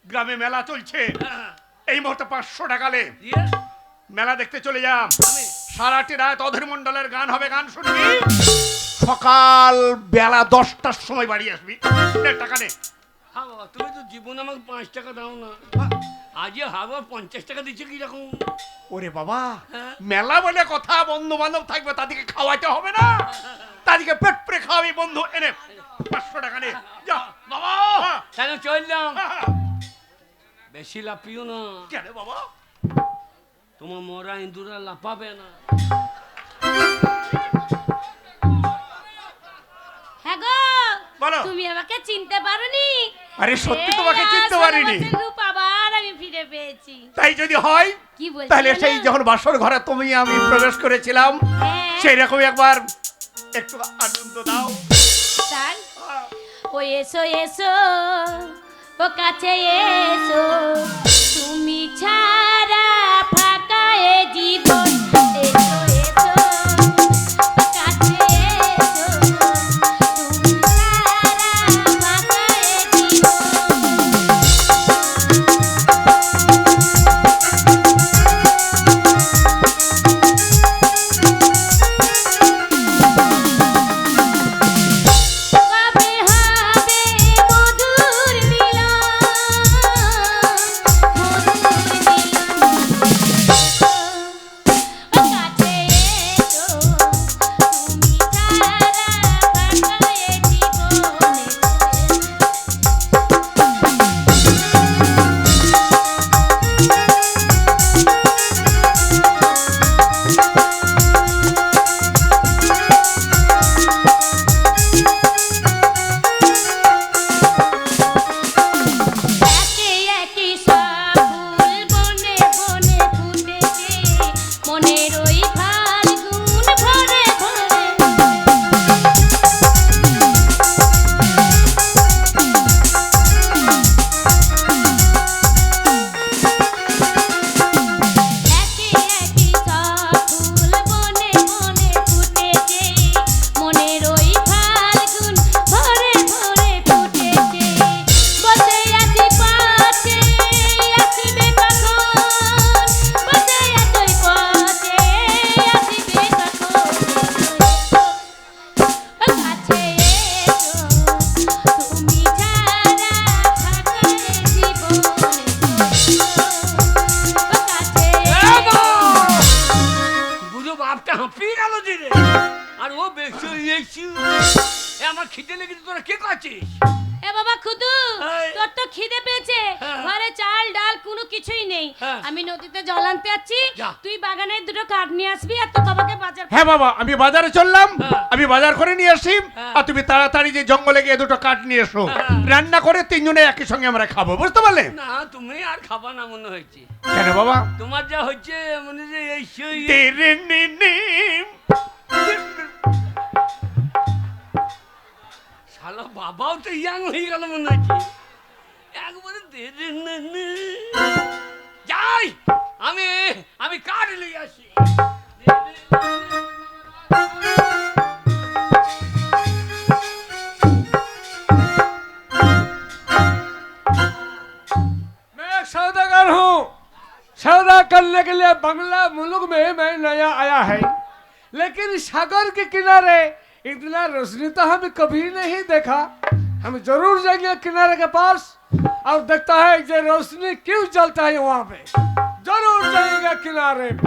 গ্রামে মেলা চলছে, হ্যাঁ, এই মুহূর্তে 500 টাকা লে দিয়ে মেলা দেখতে চলে যাম। আমি সারাটি রাত অধীর মন্ডলের গান হবে, গান শুনবি, সকাল বেলা 10টার সময় বাড়ি আসবি। নে টাকা নে। হ্যাঁ বাবা, তুমি তো জীবন আমাকে 5 টাকা দাও না, আজকে হাবা 50 টাকা দিচ্ছে কি রকম? ওরে বাবা, হ্যাঁ। মেলা বলে কথা, বন্ধু বান্ধব থাকবে, তাদেরকে খাওয়াইতে হবে না? তাদেরকে পেট পুরে খাওয়াবি। বন্ধু এনে 500 টাকা নে, যা বাবা। তাহলে চললাম, বেশি লাফিও না, কেন বাবা? তোমার মরা ইন্দুরা লাফাবে না। হ্যাঁ গো, বলো। তুমি আমাকে চিনতে পারোনি? আরে সত্যি তোমাকে চিনতে পারিনি। রূপ আবার আমি ফিরে পেয়েছি। হয়েছি। তাই যদি হয় কি বলছো তাহলে না? সেই যখন বাসর ঘরে তুমি আমি প্রবেশ করেছিলাম হ্যাঁ, সেই রকম একবার একটু আনন্দ দাও। তাই ও এসো এসো ও কাছে এসো, তুমি ছাড়া ফাঁকা এ জীবন। এসো এসো ও কাছে এসো, তুমি ছাড়া ফাঁকা এ জীবন। কবে হবে মধুর মিলন, ও কাছে এসো, তুমি ছাড়া ফাঁকা এ জীবনে। একে একে সব ফুল বনে বনে ফুটেছে, মনের ওই ফাল্গুন ভরে ভরে। একে একে সব ফুল বনে বনে ফুটেছে, মনের ওই ফাল্গুন ভরে ভরে ফুটেছে। বসে আছি পাশে, আসিবে কখন? বসে আছি পাশে, আসিবে কখন? ও কাছে এসো, তুমি ছাড়া ফাঁকা এ জীবনে। ও কাছে এসো। বুঝো বাপটা হাঁপিয়ে গেল দিলে, আর ও বেশি এসি আমার খিদে লেগেছে, তোরা কে করছিস? এ বাবা খুদু, এই। তোর তো খিদে পেয়েছে, হ্যাঁ। ঘরে চাল ডাল কোনো কিছুই নেই। হ্যাঁ। আমি নদীতে জল আনতে যাচ্ছি, যা। তুই বাগানের দুটো কাঠ নিয়ে আসবি আর তোর বাবাকে বাজার। হ্যাঁ বাবা, আমি বাজারে চললাম, হ্যাঁ। আমি বাজার করে নিয়ে আসি, হ্যাঁ। আর তুমি তাড়াতাড়ি যে জঙ্গলে গিয়ে দুটো কাঠ নিয়ে এসো, হ্যাঁ। রান্না করে তিনজনে একই সঙ্গে আমরা খাবো, বুঝতে পারলে? না তুমি আর খাবা না মনে হয়েছে, কেন বাবা? তোমার যা হচ্ছে মনে যে এই সেই তেরে নিনিম। শালা বাবাও তো ইয়াং হয়ে গেল মনে হচ্ছে, একবারে দেরে না নে। যাই আমি আমি কাঠ নিয়ে আসি। मैं एक सौदागर हूँ। सौदा करने के लिए बंगला मुल्क में मैं नया आया है, लेकिन सागर के किनारे इतना रोशनी तो हमें कभी नहीं देखा। हम जरूर जाएंगे किनारे के पास और देखता है ये रोशनी क्यों जलता है वहाँ पे। जरूर जाएंगे किनारे पे।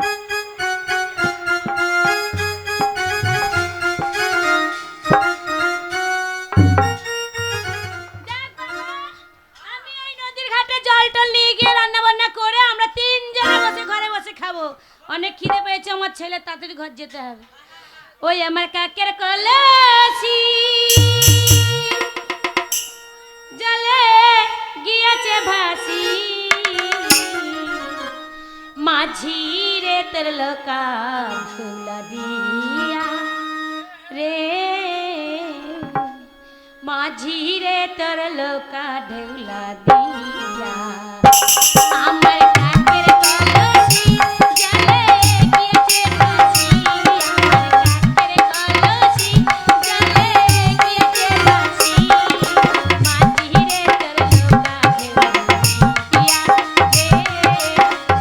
দেখ বাবা, আমি এই নদীর ঘাটে জল টল নিয়ে গিয়ে রান্না বান্না করে আমরা তিনজনে বসে ঘরে বসে খাবো। অনেক খিদে পেয়েছে আমার ছেলে, তাড়াতাড়ি ঘর যেতে হবে। ওই আমার কাকের কলসি জলে গিয়েছে ভাসি, মাঝি রে তোর লোকা ফুলা দিয়া রে, মাঝি রে তোর লোকা ঢেউলা দিয়া। আমার কাকের কলসি জলে গিয়েছে ভাসি, আমার কাকের কলসি জলে গিয়েছে ভাসি, মাঝি রে তোর লোকা ঢেউলা দিয়া রে,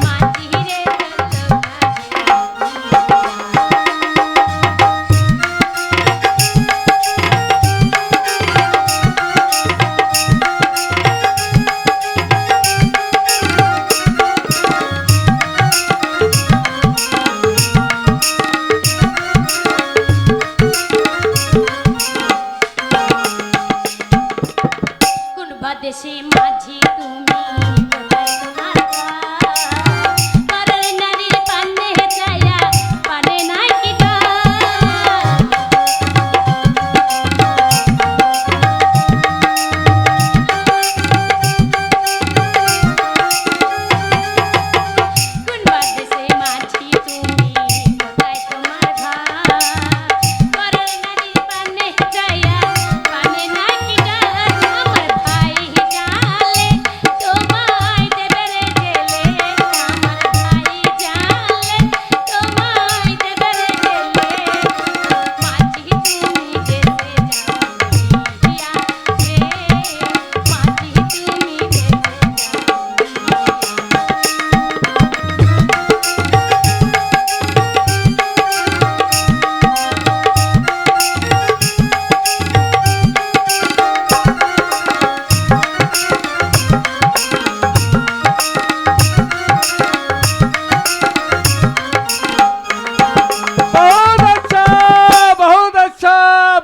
মাঝি রে তোর লোকা ঢেউলা দিয়া।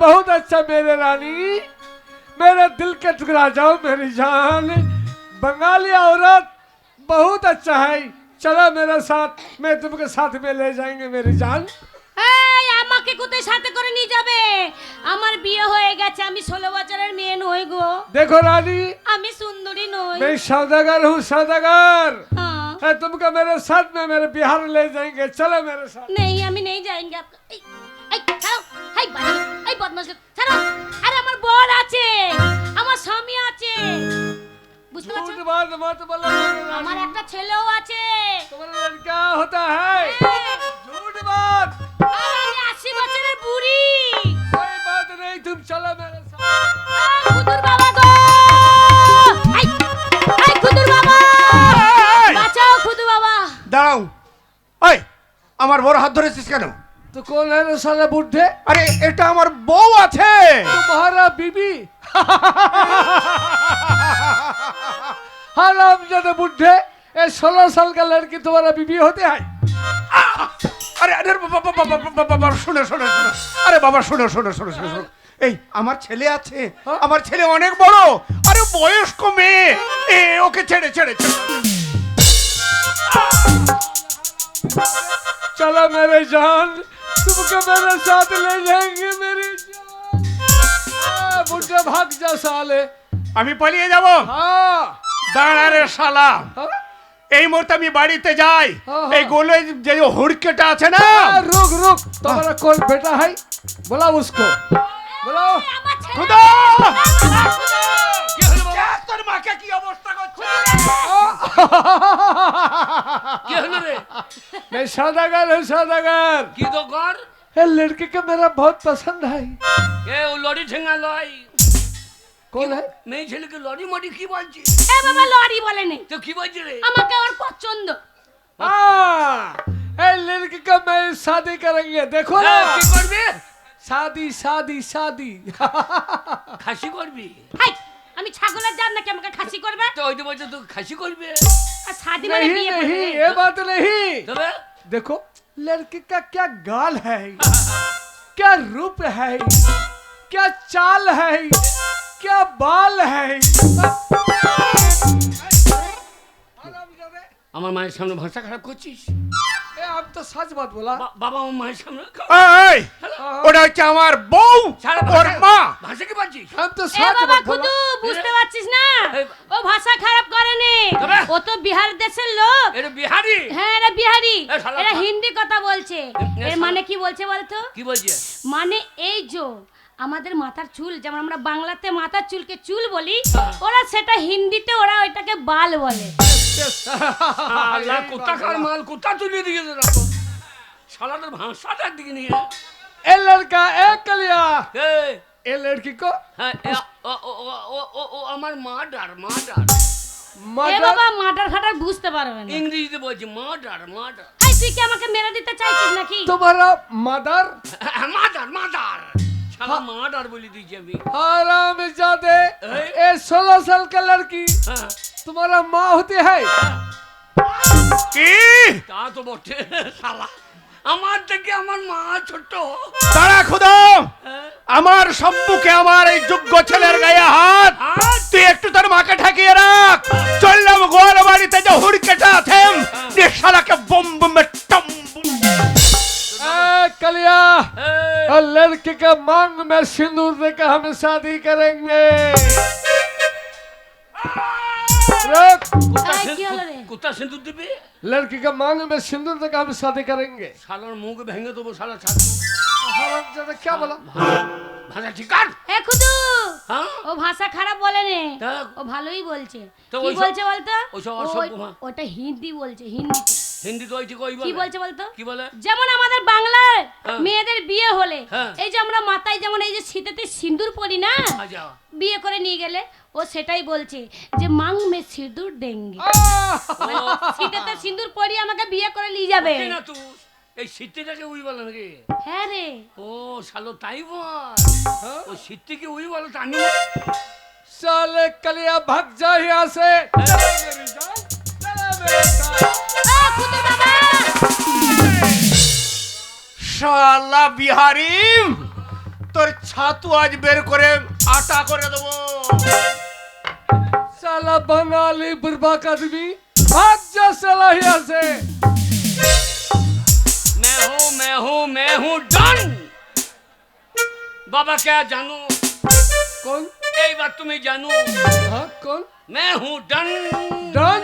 बहुत अच्छा मेरे रानी, मेरे दिल के टुकड़ा जाओ मेरी जान। बंगाली औरत बहुत अच्छा है, चलो मेरे साथ, मैं तुमके साथ में ले जाएंगे मेरी जान। এই আমাকে কোথায় সাথে করে নিয়ে যাবে? আমার বিয়ে হয়ে গেছে, আমি 16 বছরের মেয়ে নই গো। देखो रानी, আমি সুন্দরী নই। मैं सौदागर हूँ, सौदागर। हाँ। है, तुमको मेरे साथ में मेरे बिहार ले जाएंगे, चलो मेरे साथ। नहीं আমি नहीं जाएंगे आपका। এই ছাড়ো, এই বাড়ি, এই বদমাশ লোক, ছাড়ো। আরে আমার বর আছে, আমার স্বামী আছে, বুঝতে পারছো? झूठ बात मत बोलो मेरे আমার रानी, একটা ছেলেও আছে। तुम्हारा लड़का होता है। হ্যাঁ। झूठ बात, আর আমি 80 বছরের বুড়ি। कोई बात नहीं, तुम चलो मेरे साथ। খুদুর বাবা গো, এই এই খুদুর বাবা, বাঁচাও খুদুর বাবা। দাঁড়াও, ওই আমার বড় হাত ধরেছিস কেন? तो कौन है रे साले बुढ़े? আরে এটা আমার বউ আছে। तुम्हारा बीबी? हराम जादे बुढ़े, ये 16 साल का लड़की तुम्हारा बीबी होते हैं? আরে আরে বাবা শোনো শোনো শোনো, আরে বাবা শোনো শোনো শোনো শোনো শোনো, এই আমার ছেলে আছে, আমার ছেলে অনেক বড়, আরে বয়স্ক মেয়ে, এ ওকে ছেড়ে ছেড়ে ছেড়ে। चलो मेरे जान, तुमको मेरे साथ ले जाएंगे मेरी जान। बुढ़े भाग जा साले। আমি পালিয়ে যাব? हाँ দাঁড়া রে শালা, हाँ? এই মুহূর্তে আমি বাড়িতে যাই, এই গোলে যে হুড়কেটা আছে না, रुक रुक, तुम्हारा कौन बेटा है? बुलाओ उसको, बुलाओ। আমার ছেলে। খুদা কি হলো বাবা? তোর মাকে কি অবস্থা করছে? কি হলো রে? मैं सौदागर हूँ, सौदागर। কি তো কর? ये लड़की का मेरा बहुत पसंद है। এ ও লরি ঠেঙ্গা লয়। कौन है? মেয়ে ছেলেকে লরি মরি কি বলছিস? এ বাবা লরি বলে নেই, তো কি বলছিস রে? আমাকে ওর পছন্দ। हाँ, ये लड़की का मैं शादी करेंगे, देखो ना। হ্যাঁ, কি করবি? शादी शादी शादी। খাসি করবি? হাই, আমি ছাগলের জাত নাকি আমাকে খাসি করবে? তো ওই তো বলছে তুই খাসি করবি। আর শাদি মানে नहीं বিয়ে नहीं, করবে। ये बात नहीं। তবে देखो लड़की का क्या गाल है, क्या रूप है, क्या चाल है, क्या बाल है। আমার মায়ের সামনে ভাষা খারাপ করছিস? ए, अब तो सच बात बोला। বাবা আমার মায়ের সামনে এই ওটা হচ্ছে আমার বউ, সারা ওর মা। ভাষা কি বলছিস? हम तो এ सच বাবা बात খুদু, बोला। বুঝতে পারছিস না? এই- ও ভাষা খারাপ করেনি, তবে? ও তো বিহার দেশের লোক। এটা বিহারি। হ্যাঁ এরা বিহারি, এ শালা এরা খা- হিন্দি কথা বলছে। এ এর শালা- মানে কি বলছে বলতো? কি বলছিস? মানে এই যে আমাদের মাথার চুল, যেমন আমরা বাংলাতে মাথার চুলকে চুল বলি, ওরা সেটা হিন্দিতে ওরা ওইটাকে বাল বলে। আল্লাহ কোথাকার মাল কোথা তুলে দিয়েছে দেখো। শালাদের ভাষাটার দিকে নিয়ে। ए लड़का ए कलिया, এই, ए लड़की को হ্যাঁ, ও আমার মার্ডার। এ मर्डर। বাবা মাটার ফাটার বুঝতে পারবে না। ইংরেজিতে বলছি মার্ডার। এই তুই কি আমাকে মেরে দিতে চাইছিস নাকি? तुम्हारा मदर মার্ডার শালা মার্ডার বলে দিয়েছি আমি। हराम जादे, ए? ए 16 साल का लड़की হ্যাঁ, तुम्हारा माँ होती है? কি? তা তো বটে শালা। আমার থেকে আমার মা ছোট। দাঁড়া খুদা, হ্যাঁ, আমার সম্মুখে আমার এই যোগ্য ছেলের গায়ে হাত, হাত? তুই একটু তোর মাকে ঠাকিয়ে রাখ। চললাম গোয়াল বাড়িতে যে হুড়কেটা আছে, যে শালাকে বম্ব মে টম্বু। ए कलिया, এই, और लड़की के मांग में सिंदूर देकर हम शादी करेंगे। रुक, কোথা এই, সে- কি হলো রে? কোথা সিঁদুর দিবি? लड़की के मांग में सिंदूर देकर हम शादी करेंगे। শালার মুখ ভেঙে দেবো শালা ছাড়। हराम जादे क्या बोला? ভাষা ঠিক আর? এ খুদু, হ্যাঁ, ও ভাষা খারাপ বলে নে, তা? ও ভালোই বলছে। তো কি ওইসব- বলছে বলতো? ওইসব ও- অসভ্য মা। ওটা হিন্দি বলছে, হিন্দিতে। হিন্দি তো ওই ঠিক ওই কি বলে। বলছে বলতো? কি বলে? যেমন আমাদের বাংলার হ্যাঁ। মেয়েদের বিয়ে হলে হ্যাঁ। এই যে আমরা মাথায় যেমন এই যে শীতেতে সিঁদুর পরি না, আচ্ছা, বিয়ে করে নিয়ে গেলে ও সেটাই বলছে যে মাং মে সিঁদুর দেঙ্গে। ও, শীতেতে সিঁদুর পরি আমাকে বিয়ে করে নিয়ে যাবে। কি না তুই এই শীতটাকে উই বলে নাকি? হ্যাঁ রে, ও শালো তাই বল। हाँ? ও শীতকে উই বলে তো আমি साले कलिया भाग जा यहाँ से। चलो मेरी जान, चलो मेरे साथ। ও খুদু বাবা, শালা বিহারি, তোর ছাতু আজ বের করে আটা করে দেবো। साला बंगाली बुर्बाक आदमी भाग जा साला यहाँ से। मैं हूँ डन। बाबा क्या जानू? कौन? एक बात तुम्हें जानू। हाँ कौन? मैं हूँ डन। डन?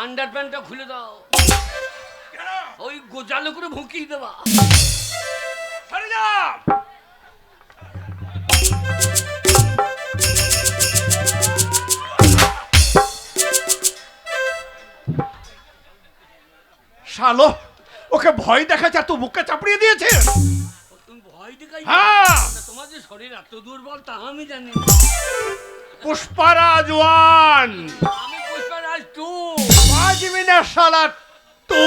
আন্ডার প্যান্টটা খুলে দাও, ওই গোজালো করে ভুঁকিয়ে দেবা। সরে যা। শালো, ওকে ভয় দেখাচ্ছে আর তুই বুককে চাপড়িয়ে দিয়েছে। তুমি ভয় দেখাই? হ্যাঁ, তোমার যে শরীর এত দুর্বল তা আমি জানি। পুষ্পারাজ ওয়ান, আমি পুষ্পরাজ টু। 5 মিনিট শালা তু।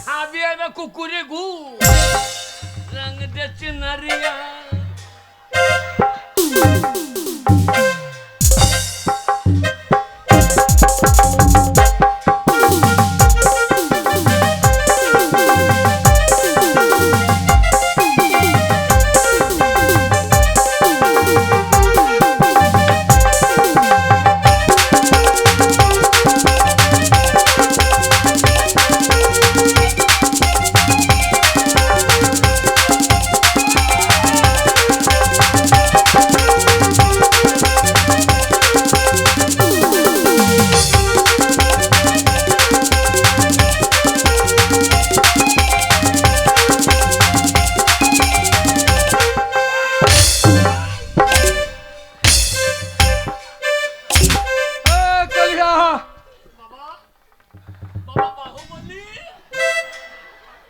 খাবি এবার কুকুরে গু রঙ দেখছে নারিয়া।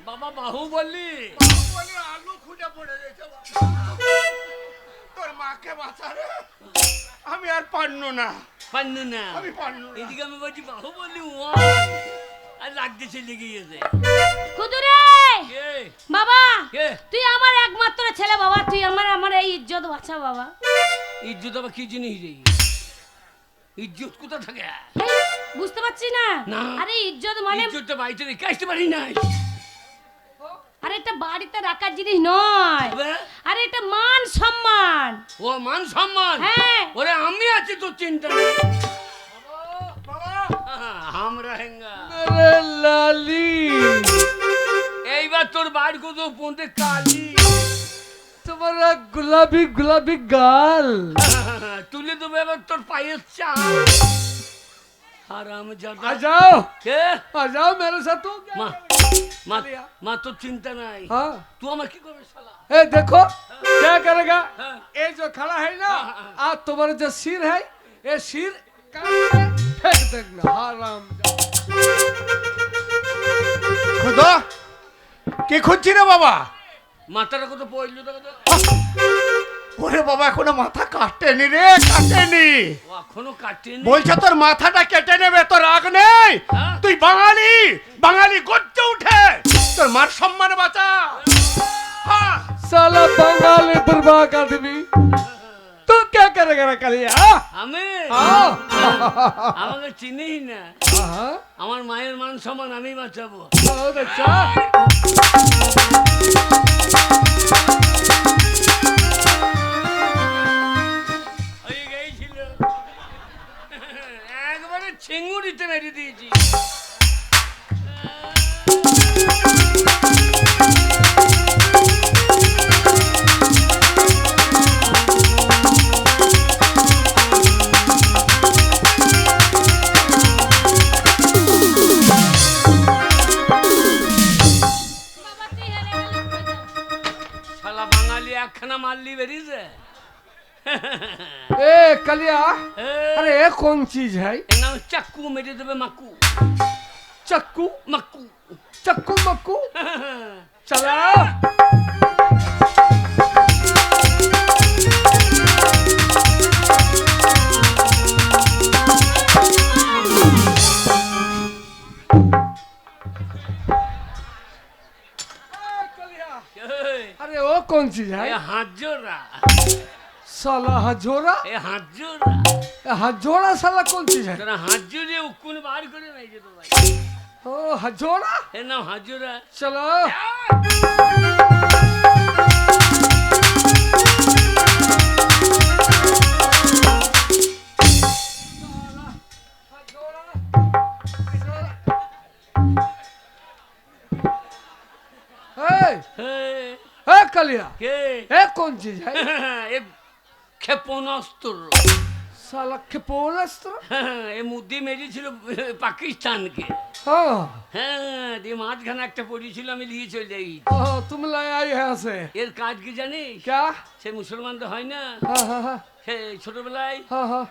বাবা বাহুবলী। আলু খুঁজে পড়ে গেছে। তোর মাকে বাঁচা রে, আমি আর পারনু না। পান্নু না, আমি পারনু না। এদিকে আমি বলছি বাহুবলী ওয়ান, আর লাগতেছে লেগে গেছে। খুদুরে কে? বাবা, কে? তুই আমার একমাত্র ছেলে বাবা, তুই আমার এই ইজ্জত বাঁচা বাবা। ইজ্জত আবার কি জিনিস রে? ইজ্জত কোথা থাকে? এই, বুঝতে পারছি না। না। আরে ইজ্জত মানে ইজ্জত তো বাড়িতে রেখে আসতে পারি নাই। আরে এটা বাড়িতে রাখার জিনিস নয়, তবে? আরে এটা মান সম্মান। ও মান সম্মান? হ্যাঁ। ওরে আমি আছি তো চিন্তা নেই। হাম রহেঙ্গা। मेरे लाली, এইবার তোর বাড়ি কত পৌঁছে কালি तुम्हारा गुलाबी गुलाबी गाल। তুলে দেবো এবার তোর পায়ের চাল। হারাম आ জাদা। जाओ, কে? आ जाओ मेरे साथ। तू क्या মা करेगा? মা মা তোর চিন্তা নাই। हाँ, তুই আমার কি করবে শালা? ए देखो क्या करेगा। हाँ। ये जो खड़ा है ना, हाँ, हाँ, आज तुम्हारा जो सिर है, ये सिर काट के फेंक देना। हराम খুদা, কে খুঁজছি রে বাবা? মাথাটা কত পড়লো দেখো তো। ওরে বাবা, এখনো মাথা কাটেনি রে, কাটেনি। ও এখনো কাটেনি। বলছে তোর মাথাটা কেটে নেবে, তোর রাগ নেই? হ্যাঁ? তুই বাঙালি, বাঙালি গর্জে উঠে তোর মার সম্মান বাঁচা। হ্যাঁ, साला बंगाली बुर्बाक आदमी, तू क्या करेगा रे कलिया? আমি हाँ, আমাকে চিনিস না। हाँ, আমার মায়ের মান সম্মান আমি বাঁচাবো। बहुत अच्छा। হয়ে গেছিল, একবারে ছিঙ্গুড়িতে মেরে দিয়েছি। বাবা তুই হেরে গেলি কই যা? শালা বাঙালি একখানা মারলি বেরিয়েছে। ए कलिया, अरे ये कौन चीज है? এর নাম চাক্কু, মেরে দেবে মাকু। चक्कू, মাকু। चक्कू मक्कू। चला चीज है? ये हाथ जोड़ा, साला हजोरा? ये हाथ जोड़ा। हजोरा साला कौन चीज है? तेरा हाथ जोड़े उकुन बाहर करे नहीं जे तो भाई। ओ हजोरा? ये नाम हाथ जोड़ा। चलो कलिया के ए कौन चीज है? एक ক্ষেপণাস্ত্র। साला ক্ষেপণাস্ত্র? এই মুদ্দি মেরেছিল পাকিস্তানকে। हाँ হ্যাঁ দিয়ে মাঝখানে একটা পড়েছিল আমি নিয়ে চলে যাই। तुम लाए आई यहाँ से এর কাজ কি জানিস? क्या? সে মুসলমান তো হয় না, हाँ हाँ हाँ সে ছোটবেলায় हाँ हाँ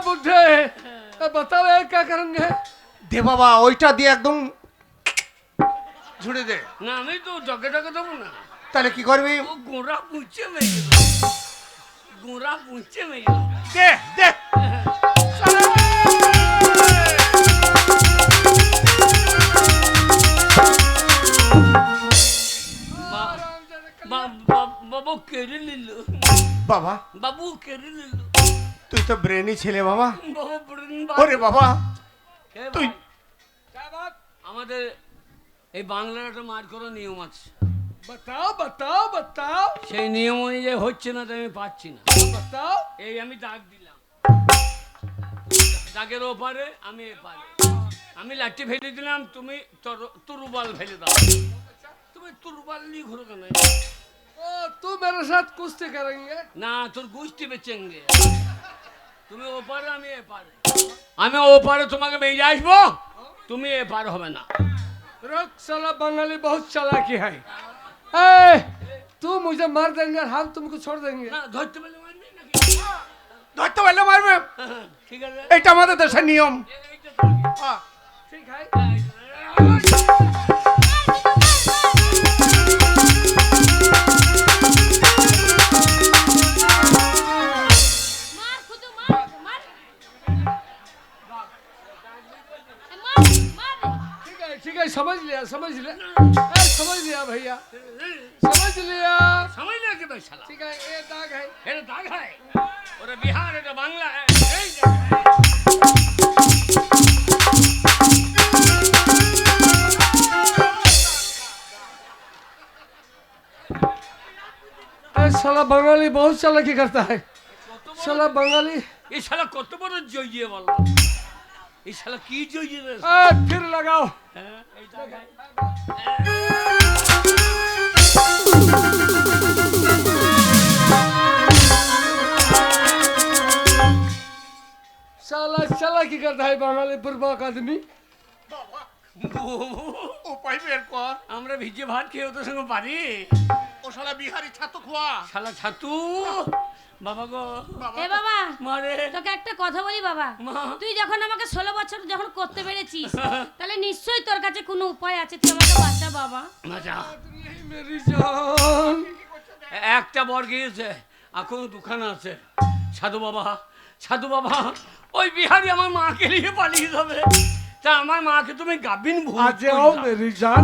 बुढ़े बताओ ये क्या करेंगे? দে বাবা ওইটা দিয়ে একদম ঝুড়ে দে। না আমি তো জগে জগে দেবো না, তাহলে কি করবি? ও গোড়া পুঁচে মেয়ে গোড়া পুঁচে মেয়ে। দে দে বাবু কেড়ে নিল, বাবা বাবু কেড়ে নিল। তুই তো ব্রেনি ছেলে বাবা। বাবু বলেন, ওরে বাবা এ তুই ভাই, আমাদের এই বাংলার একটা মার করার নিয়ম আছে। बताओ बताओ बताओ সেই নিয়ম অনুযায়ী হচ্ছে না, তো আমি পাচ্ছি না। बताओ এই আমি দাগ দিলাম, দাগের ওপারে আমি এপারে, আমি লাঠি ফেলে দিলাম, তুমি তুরুবাল ফেলে দাও। তুমি তুরুবাল নিয়ে ঘুরো কেন? ओ तू मेरे साथ कुश्ती करेंगे? না তোর গোষ্ঠী বেচেঙ্গে। তুমি ওপারে আমি এপারে, আমি ওপারে তোমাকে মেয়ে আসবো, তুমি এপার হবে না। रुक साला बंगाली बहुत चालाकी है। ए तू मुझे मार देंगे और हम तुमको छोड़ देंगे। না ধরতে পারলে মারবি নাকি? ধরতে পারলে মারবে, ঠিক আছে, এটা আমাদের দেশের নিয়ম। এইটা তো আগে। হ্যাঁ। ठीक है मार खुद मार मार मार ठीक है समझ लिया समझ लिया समझ लिया भैया समझ लिया। সময় লাগে তো শালা। ठीक है ये दाग है। এটা দাগ হয়, ওরা বিহার, এটা বাংলা। এই যে, ए साला बंगाली बहुत चालाकी करता है। साला बंगाली এই শালা কত বড় জইয়ে বল, এই শালা কি জইয়ে রে? फिर लगाओ। হ্যাঁ, এই দাগ হয়। साला चालाकी करता है बंगाली बुर्बक आदमी। উপায় বের কর। আমরা ভিজে ভাত খেয়ে ওদের সঙ্গে পারি? ও শালা বিহারি ছাতু খোয়া। শালা ছাতু বাবা গো, এ বাবা মারে তোকে একটা কথা বলি বাবা, মা। তুই যখন আমাকে 16 বছর যখন করতে পেরেছিস তাহলে নিশ্চয়ই তোর কাছে কোনো উপায় আছে, তুই আমাকে বাঁচা বাবা। মজা। मेरी जान একটা বর গিয়েছে, এখন দুখানা আছে। সাধু বাবা, সাধু বাবা, ওই বিহারি আমার মাকে নিয়ে পালিয়ে যাবে। তা আমার মাকে তুমি গাবিন ভূত आ जाओ করে দাও। मेरी जान।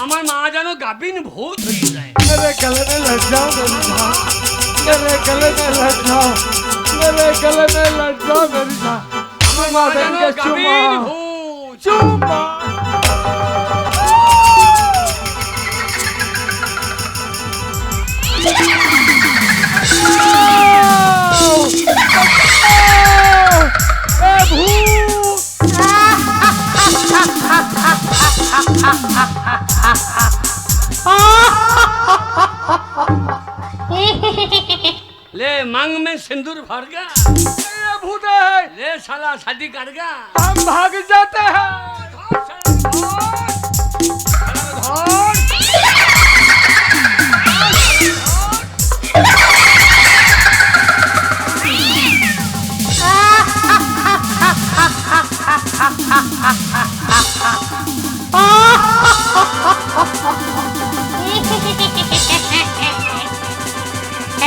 আমার মা যেন গাবিন ভূত হয়ে যায়। मेरे गले में लग जाओ मेरी जान। मेरे गले में लग जाओ, मेरे गले में लग जाओ मेरी जान। আমার चुमा মা যেন देंगे গাবিন चुमा ভূত। चुमा। ले मांग में सिंदूर भर गा, ये भूत है, ले साला शादी कर गा। हम भाग जाते हैं।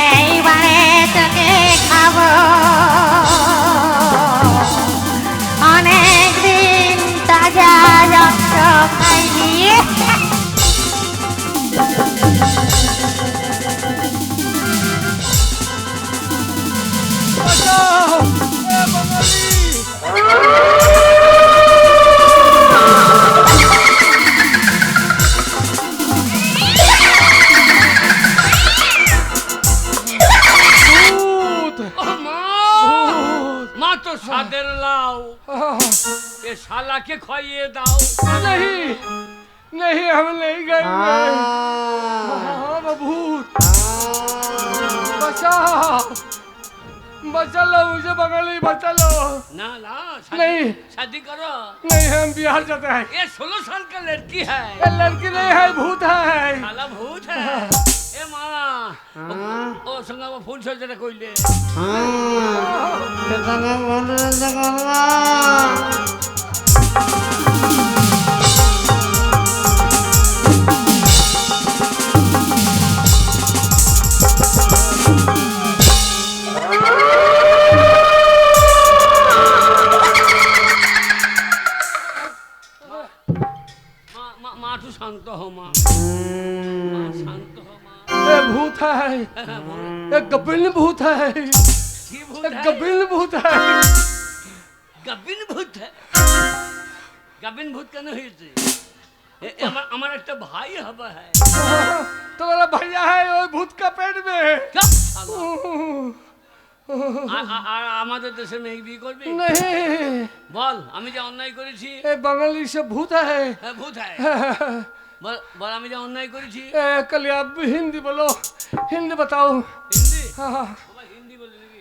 এইবারে তোকে খাবো, অনেক দিন তাজা রক্ত সাদের লাও এ শালাকে খাইয়ে দাও। नहीं नहीं हम नहीं खाएंगे हाँ भूत बचा बचा लो मुझे बंगाली बचा लो ना ना नहीं। शादी करो। नहीं हम बिहार जाते हैं ये 16 साल का लड़की है। ये लड़की नहीं है भूत है শালা ভূত है। এ মা ও সঙ্গে আমার ফুল সজ্জাটা কইলে মা একটু শান্ত হও মা মা শান্ত হও মা। ये भूत है ये कपिल भूत है কি ভূত ये है? कपिल भूत है গাবিন ভূত है। গাবিন ভূত কেন হয়েছে? আমার একটা ভাই হবে है। तुम्हारा भैया है वो भूत का पेट में চুপ শালা। আর আমাদের দেশে মেয়ে বিয়ে করবি? नहीं বল আমি যে অন্যায় করেছি। ये बंगाली से भूत है হ্যাঁ ভূত है। বল বল আমি যে অন্যায় করেছি। कल आप हिंदी बोलो हिंदी बताओ হিন্দি हाँ हाँ বাবা হিন্দি বলে নাকি?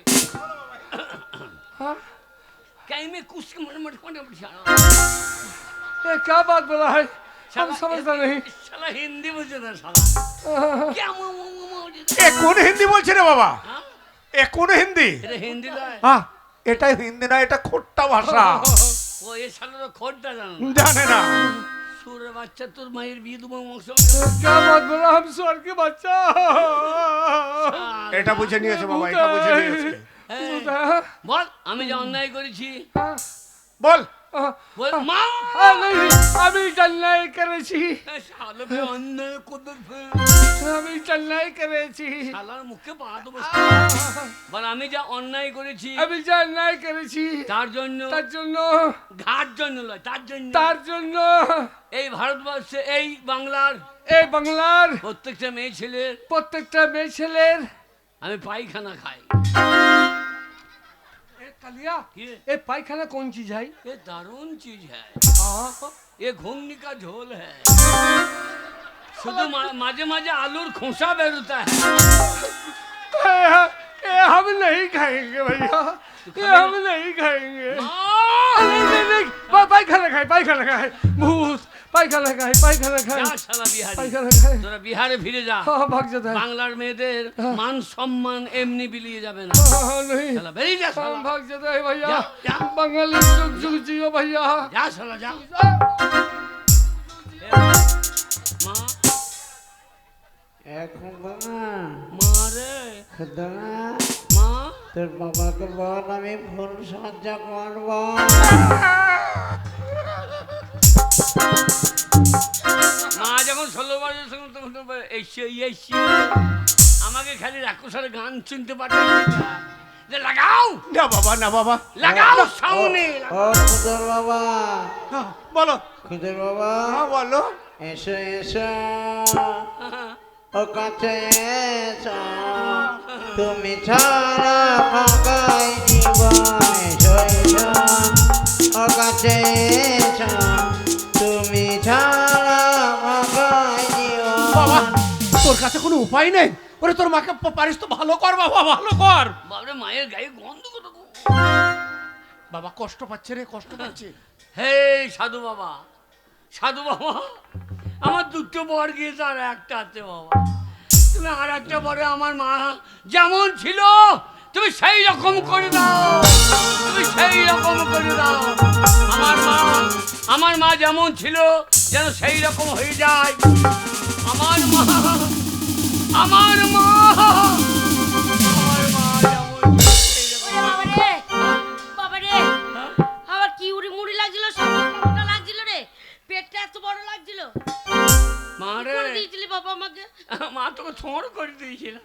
हाँ कहीं में कुछ मट कोने बिछाना। ये क्या बात बोला है हम समझता नहीं শালা হিন্দি বুঝে না শালা। क्या এ কোন হিন্দি বলছে রে বাবা? হ্যাঁ এ কোন হিন্দি? এটা হিন্দি নয়। হ্যাঁ এটাই হিন্দি না, এটা খোট্টা ভাষা। ও এই শালা তো খোরটা জানো না। জানে না। সুরে বাচ্চা তোর মায়ের বিয়ে দেবো মাংস। क्या बात बोला हम स्वर्ग के बच्चा এটা বুঝে নিয়েছে বাবা, এটা বুঝে নিয়েছে। भूत है বল আমি যে অন্যায় করেছি। हाँ, বল। हाँ, বল মা हाँ, नहीं अभी चलनाई करे छी শালা বে অন্যায় করবে ফের। अभी चलनाई करे छी শালার মুখে পা দেবো। বল আমি যা অন্যায় করেছি अभी चलनाई करे छी তার জন্য তার জন্য ঘাট জন্য নয় তার জন্য তার জন্য এই ভারতবর্ষে এই বাংলার এই বাংলার প্রত্যেকটা মেয়ে ছেলের প্রত্যেকটা মেয়ে ছেলের আমি পায়খানা খাই। ए कलिया ये ए पायखाना कौन चीज है ये दारुण चीज है। हाँ ये घूंगनी का झोल है। শুধু মাঝে মাঝে আলুর খোসা বেরোता है। ए हम नहीं खाएंगे भैया ये हम नहीं खाएंगे नहीं पायखाना खाए भूत पायखाना खाए যা শালা বিহারি पायखाना खाए তোরা বিহারে ফিরে যা। हाँ भाग जाता है বাংলার মেয়েদের মান সম্মান এমনি বিলিয়ে যাবে না। हाँ नहीं শালা বেরিয়ে যা हम শালা। भाग जाता है भैया जा, जा। बंगाली जुग जुग जियो भैया যা শালা যা। মা মা রে মা তোর বাবাকে বল আমি ফুল সজ্জা করব। মা যখন 16 বছর তখন তখন এসে আমাকে খালি রাক্ষসের গান শুনতে পাঠাচ্ছি যে লাগাও না বাবা, না বাবা। লাগাও সামনে ও খুদর বাবা, হ্যাঁ, বলো। খুদর বাবা হ্যাঁ বলো। এসো এসো ও কাছে এসো, তুমি ছাড়া ফাঁকাই জীবন। এসো এসো ও কাছে এসো, তুমি ছাড়া ফাঁকাই বাবা জীবন। তোর কাছে কোনো উপায় নেই? ওরে তোর মাকে পারিস তো ভালো কর বাবা, ভালো কর। বাবরে মায়ের গায়ে গন্ধ কত বাবা কষ্ট পাচ্ছে রে, কষ্ট পাচ্ছে। হে সাধু বাবা আমার দুটো বর গিয়েছে আর একটা আছে বাবা। তুমি আর একটা বরে আমার মা যেমন ছিল তুমি সেই রকম করে দাও, তুমি সেই রকম করে দাও। আমার মা যেমন ছিল যেন সেই রকম হয়ে যায়। আমার মা আমার মা যেমন ছিল সেই রকম। বাবারে আমার কি উড়ি মুড়ি লাগছিল, সব মোটা লাগছিল রে, পেটটা এত বড় লাগছিল। মা কি রে করে দিয়েছিলি বাবা আমাকে? মা তোকে থোড় করে দিয়েছিল,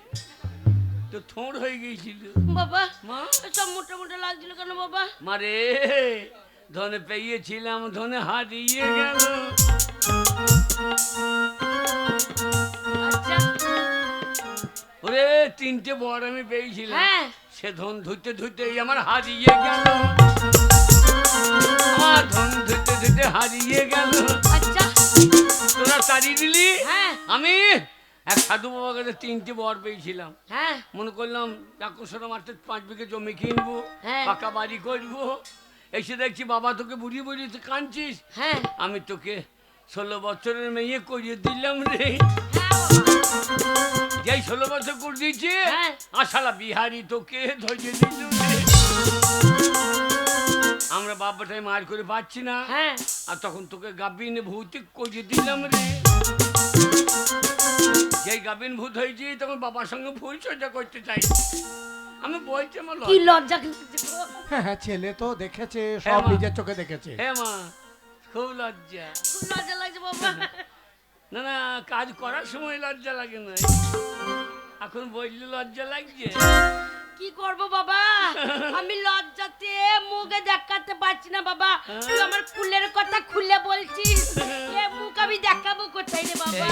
তো থোড় হয়ে গিয়েছিল বাবা মা। সব মোটা মোটা লাগছিল কেন বাবা? মারে ধনে পেয়েছিলাম ধনে হারিয়ে গেল। আচ্ছা ওরে 3টে বর আমি পেয়েছিলাম, হ্যাঁ। সে ধন ধুইতে ধুইতেই আমার হারিয়ে গেল, আমার ধন ধুইতে ধুইতে হারিয়ে গেল। আচ্ছা। তোরা তাড়িয়ে দিলি। হ্যাঁ। আমি এক সাধু বাবার কাছে 3টে বর পেয়েছিলাম, হ্যাঁ। মনে করলাম কাকুসরা মাঠে 5 বিঘে জমি কিনবো, হ্যাঁ। পাকা বাড়ি করবো। এসে দেখছি বাবা তোকে বুড়িয়ে বুড়িয়ে তুই কাঁদছিস, হ্যাঁ। আমি তোকে 16 বছরের মেয়ে করিয়ে দিলাম রে। যেই 16 বছর করে দিয়েছে, হ্যাঁ। আশালা বিহারি তোকে ধরিয়ে দিল রে। আমরা বাবাটাই মার করে পাচ্ছি না, হ্যাঁ। আর তখন তোকে গাবিন ভূত করিয়ে দিলাম রে। যেই গাবিন ভূত হয়েছি তখন বাবার সঙ্গে ভুল সজ্জা করতে চাই। আমি বলছি আমার কি লজ্জা লাগছে গো। হ্যাঁ হ্যাঁ, ছেলে তো দেখেছে, হ্যাঁ, সব মা। নিজের চোখে দেখেছে। হ্যাঁ মা, খুব লজ্জা। খুব লজ্জা লাগছে বাবা। না না, কাজ করার সময় লজ্জা লাগে না, এখন বললে লজ্জা লাগছে। কি করব বাবা, আমি লজ্জাতে মুখে দেখাতে পারছি না বাবা। তুই আমার কুলের কথা খুলে বলছিস, এ মুখ আমি দেখাবো কোথায় রে বাবা?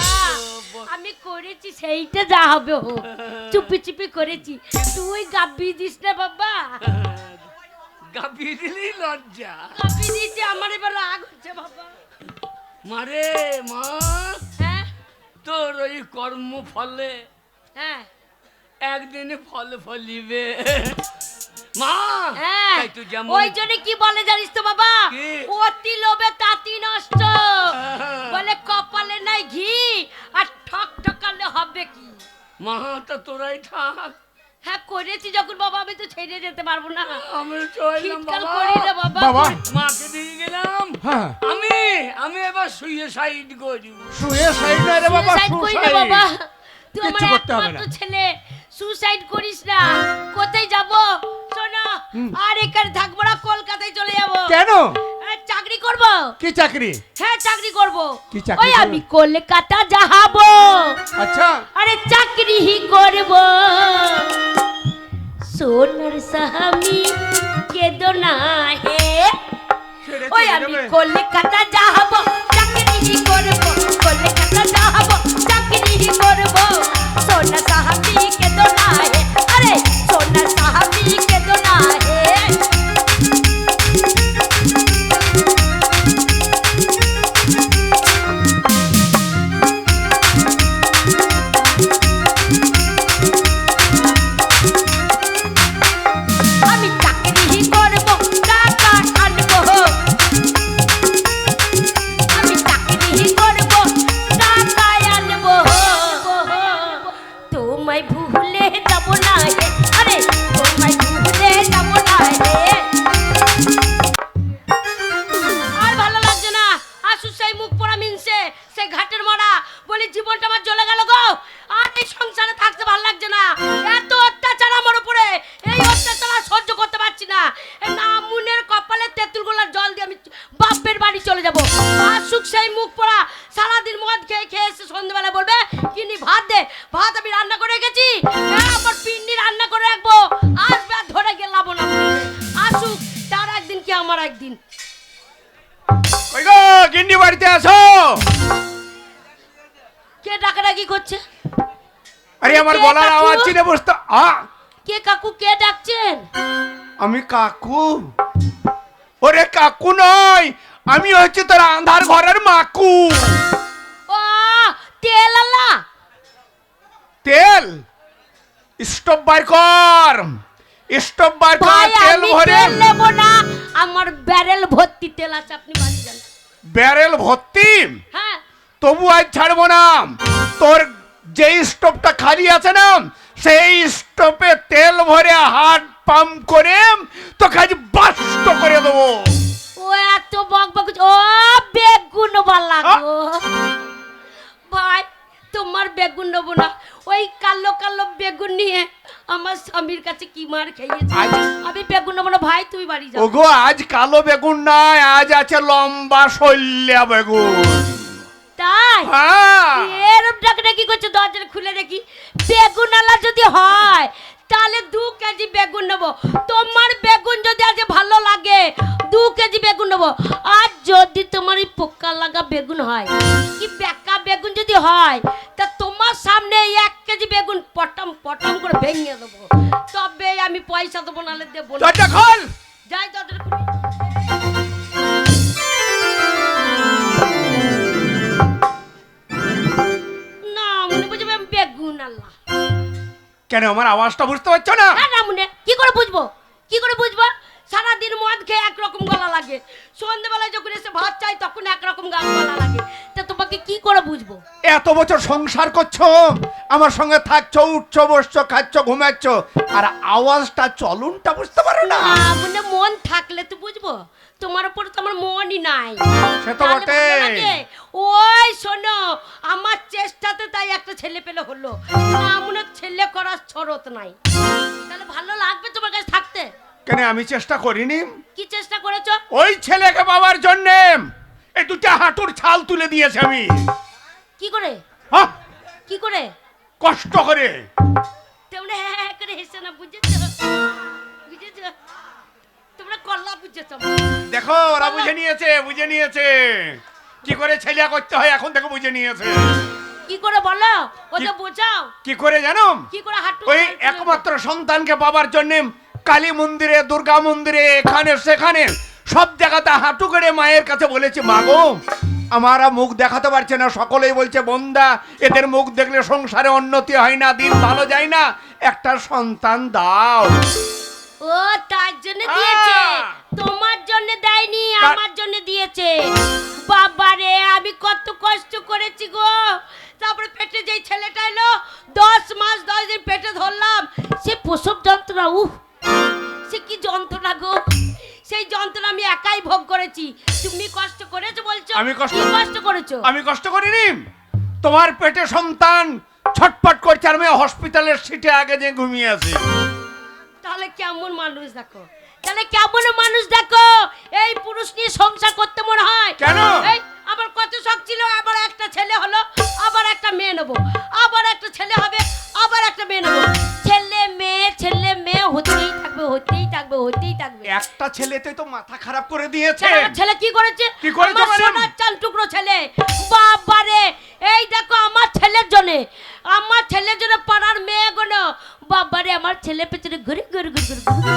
আমি করেছি সেইটা যা হবে হোক, চুপি চুপি করেছি। তুই গাব্বি দিস না বাবা। গাবিয়ে দিলেই লজ্জা। গাব্বি দিতে আমার এবার রাগ হচ্ছে বাবা। মারে মা, হ্যাঁ তোর ওই কর্ম ফলে হ্যাঁ একদিনে ফল ফলিবে মা। হ্যাঁ, তাই তুই যেমন ওই জন্য কি বলে জানিস তো বাবা, কি? অতি লোভে তাঁতি নষ্ট। বলে কপালে নাই ঘি আর ঠক ঠকালে হবে কি। মা, তা তোরাই থাক, হ্যাঁ করেছি যখন বাবা, আমি তো ছেড়ে যেতে পারবো না। আমি চললাম শীতকাল বাবা। করি না বাবা। বাবা। মাকে দিয়ে গেলাম। হ্যাঁ। আমি এবার সুইসাইড করি। শুয়ে সাইড না রে বাবা, সুসাইড করি না সুসাইড। বাবা। তুই আমার কিচ্ছু করতে হবে একমাত্র না। ছেলে, সুসাইড করিস না। কোথায় যাব শোনো, আর এখানে থাকবো না, কলকাতায় চলে যাব। কেন? চাকরি করব। কি চাকরি? হ্যাঁ চাকরি করব। কি চাকরি ওই করবে? আমি কলকাতা যাবো। আচ্ছা, আরে চাকরি হি করব। সোনার স্বামী কেদো না হে। ছেড়ে ওই চলে আমি যাবে। কলকাতা যাব, চাকরি হি করব। কলকাতা যাব, চাকরি হি করব। সোনার স্বামী কেদো না হে। আরে সোনার স্বামী কেদো না হে। আমি চাকরি করব, টাকা আনবো। আমি চাকরি করব, টাকা আনবো। তোমায় ভুলে যাব না হে। আরে তোমায় ভুলে যাব না হে। আর ভালো লাগছে না, আসু সেই মুখ পোড়া মিনছে, সেই ঘাটের মরা। বলি জীবনটা আমার জ্বলে গেল গো। আর এই সংসারে থাকতে ভালো লাগছে না। এত অত্যাচার আমার উপরে, এই অত্যাচার আর সহ্য করতে পারছি না। এই নামুনের কপালে তেঁতুল গোলার জল দিয়ে আমি বাপের বাড়ি চলে যাব। আসুক সেই মুখ পোড়া, সারাদিন মদ খেয়ে খেয়ে এসে সন্ধ্যেবেলা বলবে কিনি ভাত দে। ভাত আমি রান্না করে রেখেছি, আমার পিন্নি রান্না করে রাখবো। আসবে আর ধরে গেলাম না। আসুক, তার একদিন কি আমার একদিন। ওই গো গিন্নি, বাড়িতে আসো। কে ডাকাডাকি করছে? আরে আমার কে গলার কাকু? আওয়াজ চিনে বসতো। কে কাকু, কে ডাকছেন? আমি কাকু? ওরে কাকু নয়, আমি হচ্ছে তোর আন্ধার ঘরের মাকু। ও তেলালা। তেল স্টোভ বার কর, স্টোভ বার কর, ভাই তেল আমি ভরে। তেল নেব না, আমার ব্যারেল ভর্তি তেল আছে, আপনি বাড়ি যান। ব্যারেল ভর্তি? হ্যাঁ তবু আজ ছাড়বো না। তোর যে স্টোভটা খালি আছে না, সেই স্টোভে তেল ভরে হাত পাম্প করে তোকে আজ বাস্ট করে দেবো। ও এত বক বক, ও বেগুন বালা গো। ভাই তোমার বেগুন নেবো না, ওই কালো কালো বেগুন নিয়ে আমার স্বামীর কাছে কি মার খেয়েছে। আমি বেগুন নেবো না ভাই, তুমি বাড়ি যাও। ওগো আজ কালো বেগুন নয়, আজ আছে লম্বা শৈল্যা বেগুন। তাই হ্যাঁ, এরম ডাকটা কি করছে? দরজা খুলে দেখি। বেগুন আলা যদি হয় তাহলে 2 কেজি বেগুন নেবো। তোমার বেগুন যদি আজ ভালো লাগে 2 কেজি বেগুন নেবো। আর যদি তোমার এই পোকা লাগা বেগুন হয়, কি বেকা বেগুন যদি হয়, তা তোমার সামনে 1 কেজি বেগুন পট ভেঙে দেবো, তবে আমি পয়সা দেবো, নাহলে দেবো না। দরজা খোল। যাই দরজাটা খুলি। না মনে বুঝবে আমি বেগুন আল্লাহ। কেন আমার আওয়াজটা বুঝতে পারছো না? না মনে কি করে বুঝবো, কি করে বুঝবো? সারাদিন মদ খেয়ে একরকম গলা লাগে, সন্ধ্যেবেলায় যখন এসে ভাত চাই তখন একরকম গলা লাগে, তা তোমাকে কি করে বুঝবো? এত বছর সংসার করছো, আমার সঙ্গে থাকছো, উঠছো, বসছো, খাচ্ছো, ঘুমাচ্ছো, আর আওয়াজটা চলনটা বুঝতে পারো না? মানে মন থাকলে তো বুঝবো, তোমার উপরে তো আমার মনই নাই। সে তো তাহলে বটে। ভালো লাগে? ওই শোনো, আমার চেষ্টাতে তাই একটা ছেলে পেলে হলো, এমন ছেলে করার ছরত নাই, তাহলে ভালো লাগবে তোমার কাছে থাকতে? কেন আমি চেষ্টা করিনি? কি চেষ্টা করেছো? ওই ছেলেকে পাওয়ার জন্য এই দুটা হাঁটুর ছাল তুলে দিয়েছে আমি। কি করে? হ্যাঁ, কি করে? কষ্ট করে। তোমরা হ্যাঁ করে হেসে না, বুঝেছো? বুঝেছো? তোমরা কল্লা বুঝেছো? দেখো ওরা বুঝে নিয়েছে, বুঝে নিয়েছে কি করে ছেলে করতে হয়, এখন থেকে বুঝে নিয়েছে। কি করে বলো, ওটা বোঝাও। কি করে জানো? কি করে হাঁটু? ওই একমাত্র সন্তানকে পাবার জন্য কালী মন্দিরে, দুর্গা মন্দিরে, এখানে সেখানে সব জায়গাতে হাঁটু করে মায়ের কাছে বলেছি, মা গো আমারা মুখ দেখাতে পারছে না, সকলেই বলছে বন্দা, এদের মুখ দেখলে সংসারে উন্নতি হয় না, দিন ভালো যায় না, একটা সন্তান দাও। ও তার জন্য দিয়েছে, হ্যাঁ। তোমার জন্য দেয়নি, আমার জন্য দিয়েছে। বাবারে আমি কত কষ্ট করেছি গো, তারপরে পেটে যেই ছেলেটা এলো 10 মাস 10 দিন পেটে ধরলাম, সে প্রসব যন্ত্রণা, সে কি যন্ত্রণা গো, সেই যন্ত্রণা আমি একাই ভোগ করেছি। তুমি কষ্ট করেছো বলছো? আমি কষ্ট- কি কষ্ট করেছো? আমি কষ্ট করিনি, তোমার পেটে সন্তান ছটপট করছে আর আমি হসপিটালের সিটে আগে যে ঘুমিয়ে আছি। তাহলে কেমন মানুষ দেখো, তাহলে কেমন মানুষ দেখো, এই পুরুষ নিয়ে সংসার করতে মনে হয় কেন? এই আমার কত শখ ছিল, আবার একটা ছেলে হলো, আবার একটা মেয়ে নেবো, আবার একটা ছেলে হবে, আবার একটা মেয়ে নেবো, ছেলে মেয়ে হতেই থাকবে, হতেই থাকবে, হতেই থাকবে। একটা ছেলেতে তো মাথা খারাপ করে দিয়েছে। কেন আমার ছেলে কি করেছে? কি করেছে আমার ম্যাডাম? সোনার চাল টুকরো ছেলে, বাবারে এই দেখো আমার ছেলের জন্য পাড়ার মেয়েগুলো, বাবারে আমার ছেলে পেছনে ঘুরে ঘুরে ঘুরে ঘুরে ঘুরে।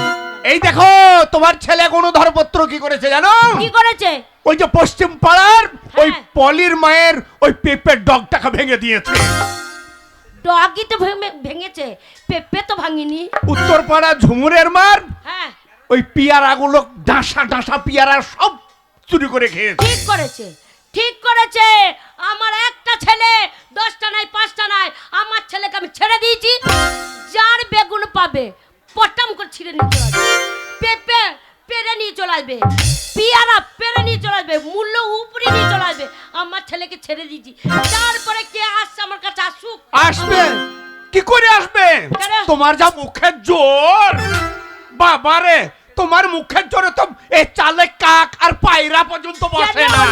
এই দেখো তোমার ছেলে কোনো ধরপত্র কি করেছে জানো? কি করেছে? ওই যে পশ্চিম পাড়ার ওই হ্যাঁ। পলির মায়ের ওই পেঁপের ডগটাকে ভেঙে দিয়েছে। ডগই তো ভেঙেছে, পেঁপে তো ভাঙিনি। উত্তর পাড়া ঝুমুরের মার হ্যাঁ ওই পিয়ারাগুলো ডাঁসা পিয়ারা সব চুরি করে খেয়েছে। ঠিক করেছে, ঠিক করেছে। আমার একটা ছেলে 10টা নাই 5টা নাই, আমার ছেলেকে আমি ছেড়ে দিয়েছি, যার বেগুন পাবে পটাম করে ছিঁড়ে নিয়ে চলে আসবে, পেঁপে পেরে নিয়ে চলে আসবে, পিয়ারা পেরে নিয়ে চলে আসবে, মূল্য উপরে নিয়ে চলে আসবে, আমার ছেলেকে ছেড়ে দিয়েছি। তারপরে কে আসছে আমার কাছে আসুক। আসবে কি করে আসবে? কেন? তোমার যা মুখের জোর, বাবারে তোমার মুখের জোরে তো এই চালে কাক আর পায়রা পর্যন্ত বসে না।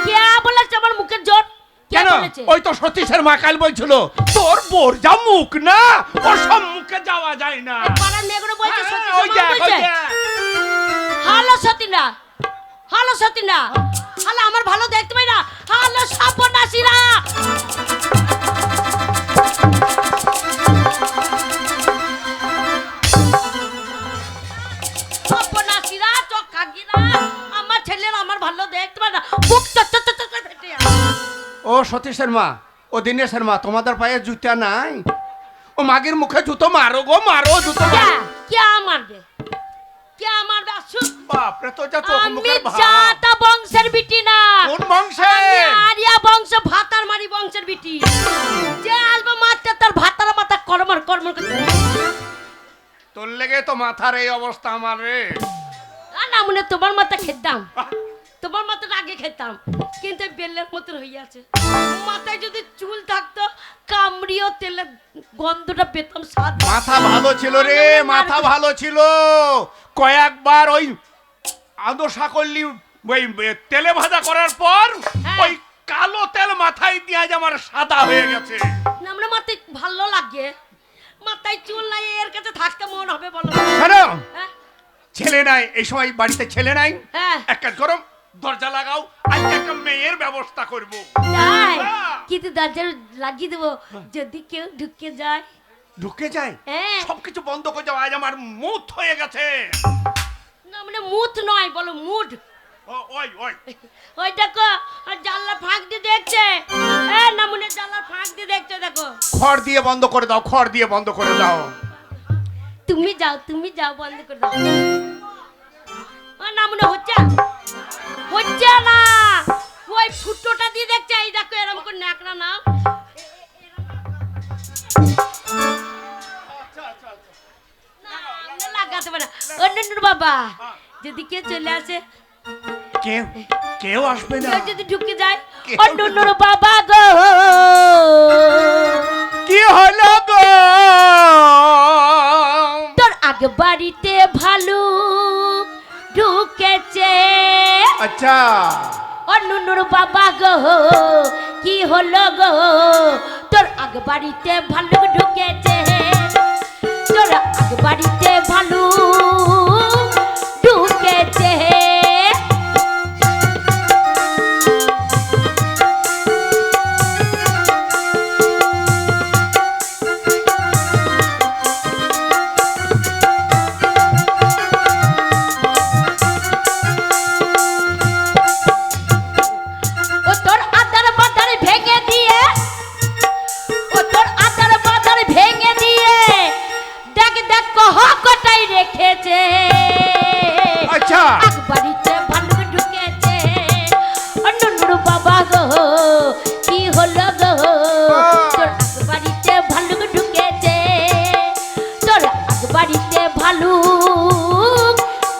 কে বলেছে আমার মুখের জোর? কে কেন? বলেছে? ওই তো সতীশের মা কাল বলছিল তোর বোর যা মুখ না, ওর সব মুখে যাওয়া যায় না। পাড়ার মেয়েগুলো বলছে, হ্যাঁ, সত্যি ওই মা দেখ, ওই বলছে। দেখ। হ্যালো সতীনা, হ্যালো সতীনা, হ্যালো আমার ভালো দেখতে পাই না, হ্যালো সর্বনাশীরা। সর্বনাশীরা, চোখাগিরা, আমার ছেলের আমার ভালো দেখতে পাই না, বুক চট ফেটে যায়। ও সতীশের মা, ও দিনেশের মা, তোমাদের পায়ে জুতা নাই? ও মাগির মুখে জুতো মারো গো, মারো জুতো মারো। কে মারবে? কে মারবে? আসুক। বাপরে তো যা চোখ আমি মুখের ভাব। জাতা বংশের বিটি না, কোন বংশে? আমি আরিয়া বংশ, ভাতার মারি বংশের বিটি। যে আসবে মারতে তার ভাতার মাথা কর্মর করতে। তোর লেগে তো মাথার এই অবস্থা আমার রে। না মনে তোমার মাথা খেতাম, তোমার মাথাটা আগে খেতাম, কিন্তু এই বেলের মতন হয়ে আছে। মাথায় যদি চুল থাকতো কামড়িও তেলের গন্ধটা পেতাম, স্বাদ। মাথা ভালো ছিল রে, মাথা ভালো ছিল। কয়েকবার ওই আদশা করলি, ওই তেলে ভাজা করার পর হ্যাঁ। ওই কালো তেল মাথায় দিয়ে আজ আমার সাদা হয়ে গেছে। না আমরা মাথায় ভালো লাগে, মাথায় চুল নাই, এর কাছে থাকতে মন হবে বলো? শোনো, হ্যাঁ ছেলে নাই এই সময় বাড়িতে, ছেলে নাই, হ্যাঁ এক কাজ করো, দরজা লাগাও, আজ একটা মেয়ের ব্যবস্থা করব। তাই হ্যাঁ। কিন্তু দরজা লাগিয়ে দেবো, যদি কেউ ঢুকে যায়। ঢুকে যায় হ্যাঁ। সবকিছু বন্ধ করে যাও, আজ আমার মুখ হয়ে গেছে। না মানে মুথ নয়, বলো মুড। ওই ওই ওই দেখো, আর জানলা ফাঁক দিয়ে দেখছে। এ নামুনে জানলা ফাঁক দিয়ে দেখছে, দেখো। খড় দিয়ে বন্ধ করে দাও, খড় দিয়ে বন্ধ করে দাও। তুমি যাও বন্ধ করে দাও। নামুনে হচ্ছে না, ওই ফুটোটা দিয়ে দেখছে। এই দেখো এরকম করে ন্যাকড়া নাও। না, লাগাতে পারে অন্য বাবা। যদি কেউ চলে আসে, কেউ কেউ আসবে না। কেউ যদি ঢুকে যায়, কেউ অন্য বাবা গো। কি হলো গো? তোর আগে বাড়িতে ভালো ঢুকেছে। আচ্ছা অন্যর বাবা গো, কি হলো গো? তোর আগে বাড়িতে ভালো ঢুকেছে। তোর আগে বাড়িতে ভালো ঢুকেছে। ও তোর আদার বাদার ভেঙে দিয়ে, ও তোর আদার বাদার ভেঙে দিয়ে, দেখ দেখ কহ কটাই রেখেছে। আচ্ছা আগ বাড়িতে ভালো ঢুকেছে। অন্যর বাবা গো, কি হলো গো? তোর আগ বাড়িতে ভালো ঢুকেছে। তোর আগ বাড়িতে ভালো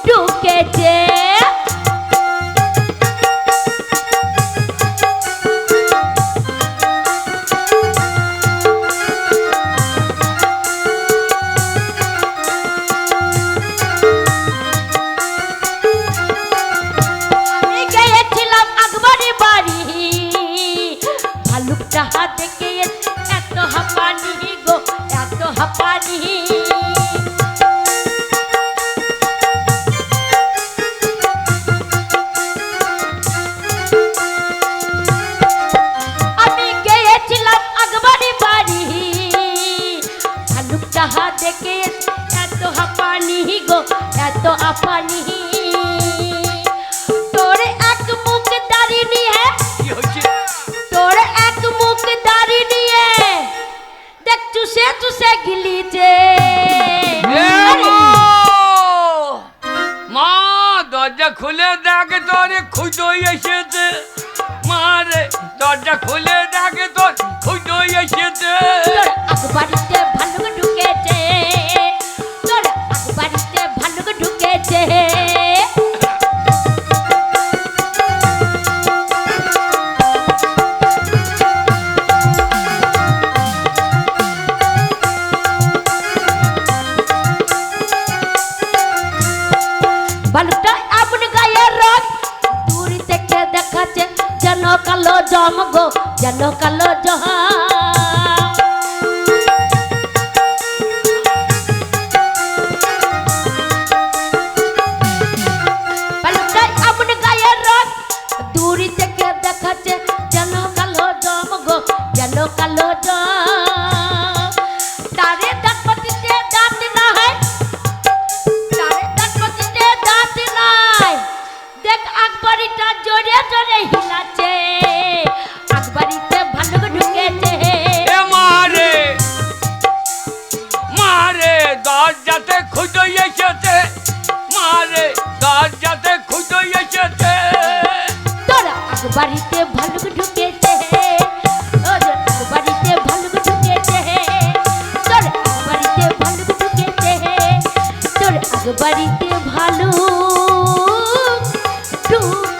ঢুকেছে। আমি গিয়েছিলাম আকবরের বাড়ি, ভালুকটা দেখে এত হাঁপানি গো, এত হাঁপানি। আমি গিয়েছিলাম আকবরের বাড়ি, ভালুকটা দেখে এত হাঁপানি গো, এত হাঁপানি। তোর এক মুখ দাড়ি নিয়ে, কি হচ্ছে? তোর এক মুখ দাড়ি নিয়ে, দেখ চুষে চুষে গিলিছে। এ মা, দরজা খুলে দেখ, তোর খুঁজো এসেছে। মারে দরজা খুলে দেখ, তোর খুঁজো এসেছে। তোর আগ বাড়িতে ভালুক ঢুকেছে। তোর আগ বাড়িতে ভালুক ঢুকেছে। ভালুকটা আপন গায়ের রং দূর থেকে দেখাচ্ছে, যেন কালো জম গো, যেন কালো জম। ভালুকটা আপন গায়ের রং দূর থেকে দেখাচ্ছে, যেন কালো জম গো, যেন কালো জম। তারে দাঁত পাতিতে দাঁত না হয়, তারে দাঁত পাতিতে দাঁত নাই। দেখ আকবরিটা জোরে জোরে হিলাচ্ছে। আকবরিতে ভালো ঢুকেছে। এ মারে মারে দরজাতে খুঁজো এসেছে। মারে দরজাতে খুঁজো এসেছে। তোরা আকবরিতে ভালো ঢুকেছে। তোরা আকবরিতে ভালো ঢুকেছে। তোরা আকবরিতে ভালো ঢুকেছে। তোরা আকবরিতে ভালো ঢুকেছে।